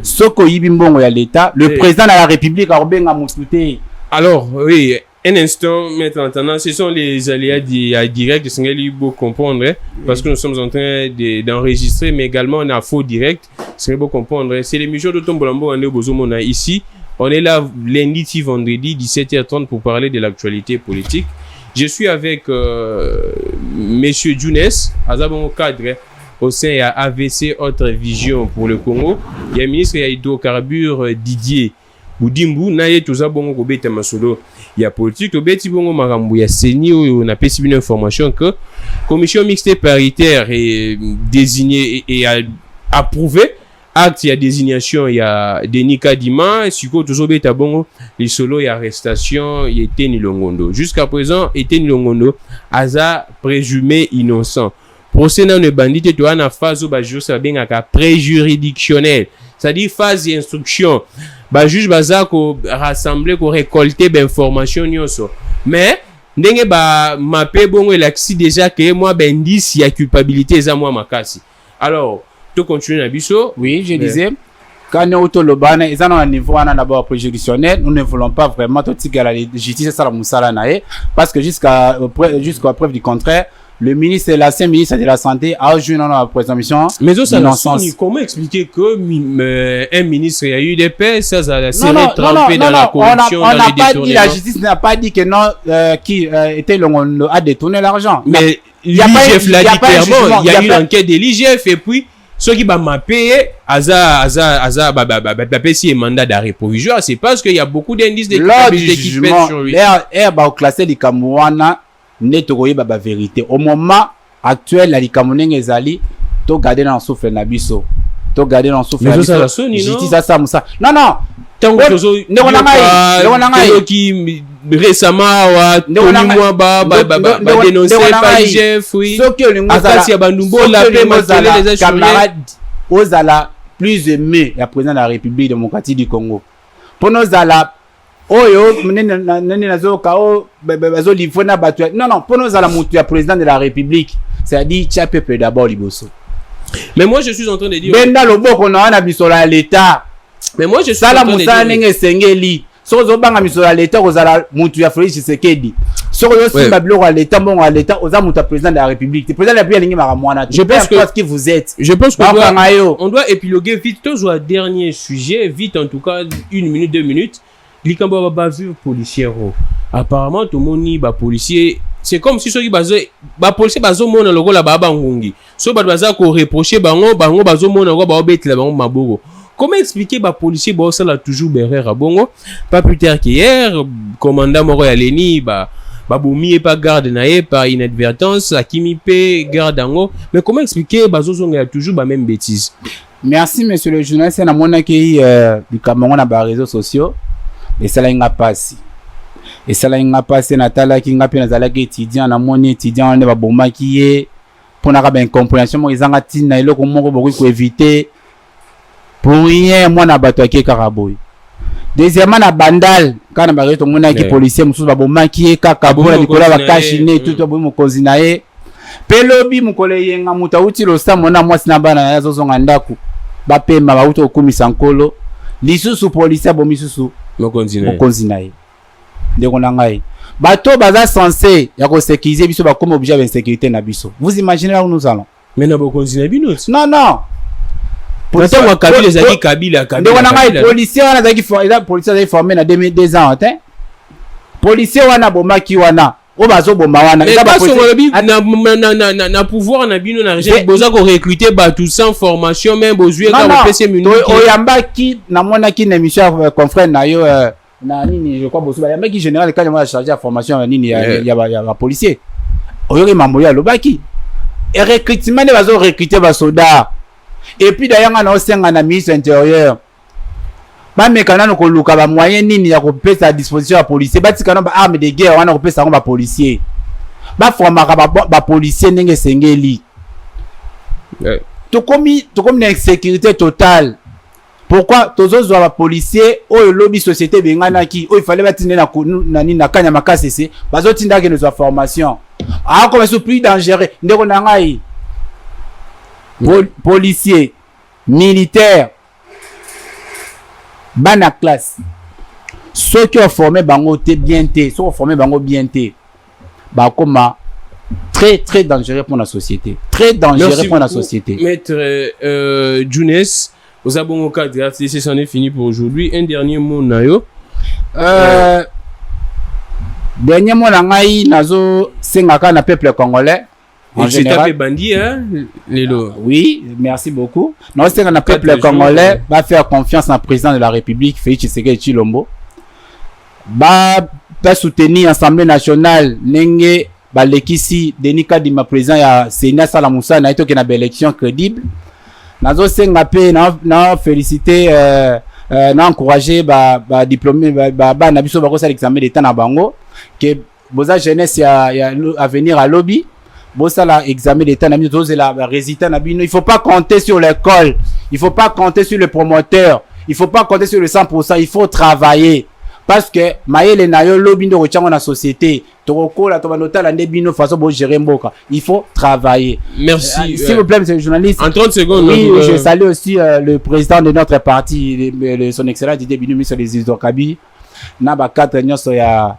Soko Yibimbongo ya l'État, le président de la République a Obenga Moussouté. Alors, oui. Un instant, maintenant, ce sont les aléas directs, c'est qu'il faut comprendre, parce que nous sommes en train d'enregistrer, mais également on a faux direct, c'est qu'il faut comprendre. C'est l'émission de Tombolambo, on est au Bozomona ici. On est là lundi, vendredi, 17h30 pour parler de l'actualité politique. Je suis avec Monsieur Younes, Azabon cadre. au sein de AVC Autre Vision pour le Congo. Il y a le ministre de hydrocarbures Didier Boudimbu naye toza bongo kobeta masolo ya politique tobeti bongo makambo ya seni oyo na pesi bino information que commission mixte paritaire est désignée et a approuvé acte ya désignation ya Denis Kadima siko tozobeta bongo lisolo ya arrestation ya Eteni Longondo. Jusqu'à présent Eteni Longondo aza présumé innocent. Procès na ne bandite to ana phase ba juge ba bengaka préjuridictionnel, c'est-à-dire phase d'instruction. Ba juge baza ko rassembler ko récolter ba information nyonso. Mais ndenge ba mapé bongo elaxi déjà que moi ben indice ya culpabilité za moi makasi. Alors, to continuer na biso. Oui, je disais quand nous auto lobana ils ont un niveau à d'abord préjudiciel, nous ne voulons pas vraiment tout tirer la justice ça la musala nae parce que jusqu'à preuve du contraire le ministre et l'ancien ministre de la Santé a joué dans la présomption. Mais comment expliquer que un ministre a eu des paix, ça a trempé dans la corruption, dans les détournements? On n'a pas dit, la justice n'a pas dit que non, qui était a détourné l'argent. Mais l'IGF l'a dit clairement, il y a eu une enquête de l'IGF et puis ceux qui m'a payé, si un mandat d'arrêt provisoire, c'est parce qu'il y a beaucoup d'indices de culpabilité qui pèsent sur lui. L'air classé les Kamouana. Netokoye baba vérité au moment actuel la likamonenge ezali to garder dans souffle na biso to garder dans souffle na biso justice ça musa non tango ne ngai qui récemment wa toni moi ba dénoncer par IGF oui akasi ya bandumbo la paix matele les assurés ozala plus aimé la président de la République démocratique du Congo pour nos ala oyo nene nazo kao bazo livona batu non pour nous à la mutu ya président de la République c'est-à-dire tia peuple d'abord liboso. Mais moi je suis en train de dire benda loboko na wana bisola l'état. Mais moi je suis en train de dire sala musala nenge sengeli sozo banga misola l'état kozala mutu ya Félix Tshisekedi sozo simba biloko à l'état bon à l'état oza mutu président de la République. Le président de la République alingi makamwana. Je pense que qui vous êtes. Je pense qu'on doit épiloguer vite tous au dernier sujet vite en tout cas 1 minute 2 minutes. Likambo ba vu policier apparemment tout moni ba policier c'est comme si soki ba policier bazo mona lokola ba bangungi so ba baza ko reprocher bango bazo mona ko ba obetela bango maboko. Comment expliquer ba policier ba ça la toujours berrer à bongo pas plus tard qu'hier commandant moko ya Leni ba bomi pas garde naé par inadvertance akimi pe garde ango mais comment expliquer bazo zonga toujours ba même bêtise. Merci monsieur le journaliste na mona ki du Cameroun na ba réseaux sociaux. Et ça là il n'a pas si et ça là il n'a pas si natala qui n'a pas nazala ki étudiant na moni étudiant ne ba bomba qui est pour na ba incompréhension mo izanga tina eloko moko beaucoup ko éviter pour rien moi na bato ki karaboy deuxièmement na bandal kana ba reto mona ki policier mususu ba bomba qui est kaka bona likola ba kashine tout to mo kozinae pelobi mukole yenga muta uti lo sa mona mwasi na bana yazo zonga ndaku ba pema ba uto kumisa nkolo lisusu policier bomisusu mokonzinaye ndeko na ngai bato baza censé ya ko sécuriser biso ba comme objet d'insécurité na biso. Vous imaginez là où nous allons? Mais na bokonzina bino non policier wa Kabila zaki Kabila ndeko na ngai policier wana zaki policier zaki formé na 2002 ans hein policier wana bomaki wana o bazo bomba wana na pouvoir na bino na région boza ko recruter bato sans formation même bozué ka PC minute oyamba ki na mona ki na mission confrère na yo na nini je crois bozo yamba ki général quand moi chargé à formation nini ya policier oyo mambo ya lobaki et recrutement ne bazo recruter ba soldats et puis d'ailleurs na osenga na ministre intérieur ba mekana no ko luka ba moyen nini ya ko pesa à disposition ya policier ba tikana ba arme de guerre wana ko pesa ngo ba policier ba formaka ba policier ndenge sengeli to komi na insécurité totale. Pourquoi tozo ba policier oyo lobby société bengana ki o il fallait batinde na nini na kanya makasese bazo tinda ke nos formation a comme c'est plus dangereux ndeko na ngai policier militaire bana classe ceux qui ont formé bango bien té ceux qui ont formé bango bien té ba koma très très dangereux pour la société, très dangereux pour la société. Maître Younes, vous avez bon cas de RTC, c'en est fini pour aujourd'hui. Un dernier mot nayo. Dernier mot na ngai nazo sengaka na peuple congolais En général, bandit, hein, oui, merci beaucoup. Non, c'est qu'on a peuple congolais va faire confiance au président de la République, Félix Tshisekedi Tshilombo. Va soutenir l'Assemblée nationale, Nenge, Lekisi, Denis Kadima, président ya Sénat Salamoussa, na ito qui na élection crédible. Nazo senga pe na féliciter na encourager diplômé na biso ba ko sa l'examen d'état na bango que boza jeunesse ya à venir à lobby. Bon, ça, l'examen d'état, la résultat, il faut pas compter sur l'école, il faut pas compter sur le promoteur, il faut pas compter sur le 100%, il faut travailler. Parce que, maïle na yo lobby de rechango na société, toroko la tobanota la nebino façon bo gérer mboka. Il faut travailler. Merci. S'il vous plaît, monsieur le journaliste. En 30 secondes. Oui, je salue aussi le président de notre parti, son excellence Didier Binu, ministre des Isokabi. Naba 4 nyoso ya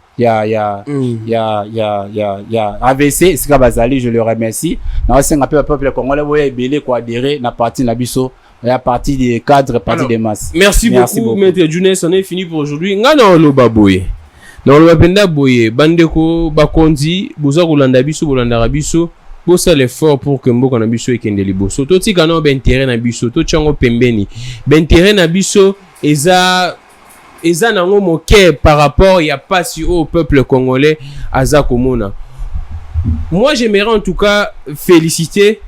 AVC sika bazali, je le remercie. Na senga pe peuple congolais boye belé ko adhérer na parti na biso ya parti des cadres, parti des masses. Merci beaucoup maître Jounès, on est fini pour aujourd'hui. Ngana lo baboye. Dans le benda boye bandeko bakondi boza kolanda biso bolanda rabiso bosa l'effort pour que mboka na biso ekende liboso. To tika na intérêt na biso to tchango pembeni. Intérêt na biso eza nango moke par rapport ya pasi au peuple congolais aza komona. Moi j'aimerais en tout cas féliciter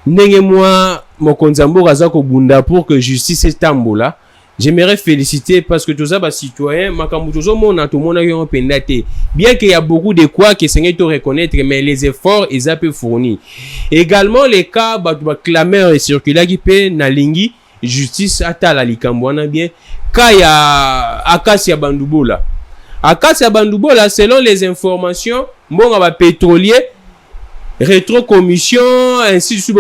ndenge moi mokonzi mboka aza kobunda pour que justice etambola. J'aimerais féliciter parce que tous les citoyens makambo tozo mona to mona yo pendate. Bien qu'il y a beaucoup de quoi que c'est to reconnaître, mais les efforts ils a peu fournis. Également les cas ba clameur et circulaire qui pe na lingi justice atala likambwana bien. Kaya Akasia Bandoubola. Akasia Bandoubola, selon les informations, bon, ba pétrolier, rétrocommission, ainsi de suite,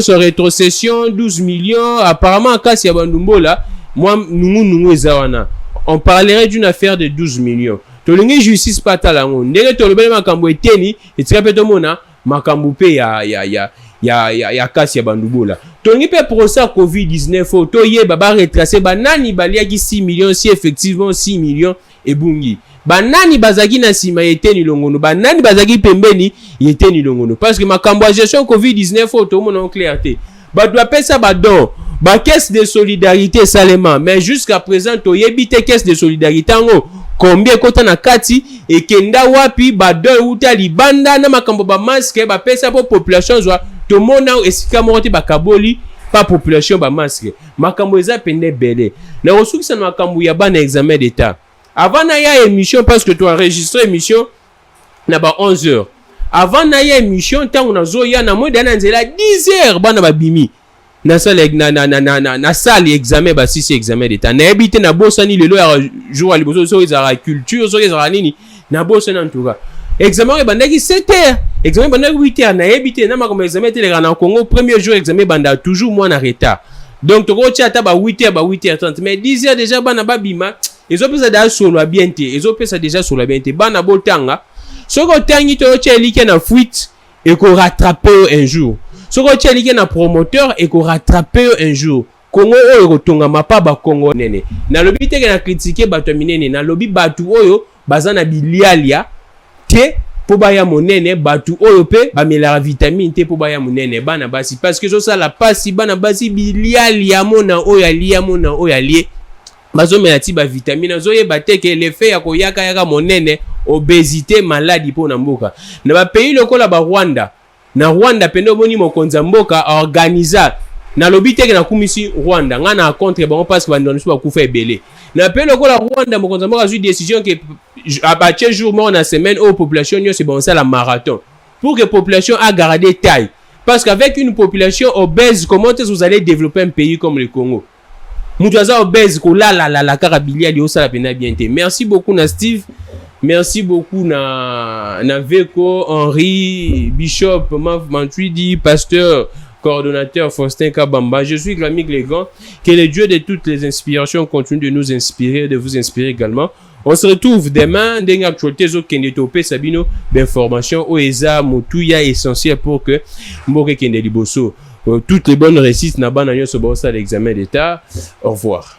sur rétrocession, 12 millions. Apparemment, Akasia Bandoubola, moi, nous, ezawana. On parlerait d'une affaire de 12 millions. Tolingi justice patalango. Ndenge tolobele makambo eteni, etikapeto mona, makambo pe ya kasi ya bandoubola. Tongi pe procès COVID-19 to ye baba retracer banani baliaki 6 millions si effectivement 6 millions et bungi. Banani bazaki na sima yeteni longono, banani bazaki pembeni yeteni longono parce que makambo gestion COVID-19 to mona clarté. Ba doit pesa ba don, ba caisse de solidarité salement, mais jusqu'à présent to yebite caisse de solidarité ngo combien kota na kati et kenda wapi ba don uta libanda na makambo ba masque ba pesa pour population zwa to mona esika moroti ba kaboli pa population ba masque makambo eza pende belé na osukisa na makambo ya bana examen d'état avant na ya émission parce que tu enregistré émission na ba 11h avant na ya émission tant on azo ya na moda na nzela 10h bana ba bimi na salle na salle examen ba sisi examen d'état na habité na bosani lelo ya jour à liboso so ezara culture so ezara nini na bosani en tout cas examen bandaki 7h examen bandaki 8h na habité na makomba examen teleka na Congo premier jour examen banda toujours moins en retard donc toko tia ta ba 8h ba 8h30 mais 10h déjà bana ba bima ezo pesa da solo bien te ezo pesa déjà solo bien te bana botanga soko tangi to tia like na fuite et ko rattraper un jour soko tia like na promoteur et ko rattraper un jour Congo oyo kotonga mapa ba Congo nene na lobi te na critiquer bato minene na lobi batu oyo bazana bilialia te po baya monene batu oyo pe ba melara vitamine te po baya monene bana basi parce que ça la pasi bana basi bilialia mona oyo alia mona oyo alie bazo melati ba vitamine zoye bateke l'effet ya koyaka yaka monene obésité maladie po na mboka na ba pays lokola ba Rwanda na Rwanda pendo boni mokonza mboka organisa na lobi teke na kumisi Rwanda ngana contre bon parce que bandoniso ba kufa ebele na pe lokola Rwanda mokonza mboka a eu décision que abatie jour mort na semaine aux population c'est bon ça la marathon pour que population a gardé taille parce qu'avec une population obèse comment est-ce que vous allez développer un pays comme le Congo Moutaza obèse ko la carabilia li osala pena bien te. Merci beaucoup na Steve. Merci beaucoup na Veko, Henri, Bishop, Mantwidi, pasteur, coordonnateur Faustin Kabamba. Je suis Glamy Glégan. Que le Dieu de toutes les inspirations continue de nous inspirer, de vous inspirer également. On se retrouve demain dans l'actualité zo kende topé sabino d'informations oeza motuya essentiel pour que mboke kende liboso. Toutes les bonnes réussites na bana nyoso bosa l'examen d'état. Au revoir.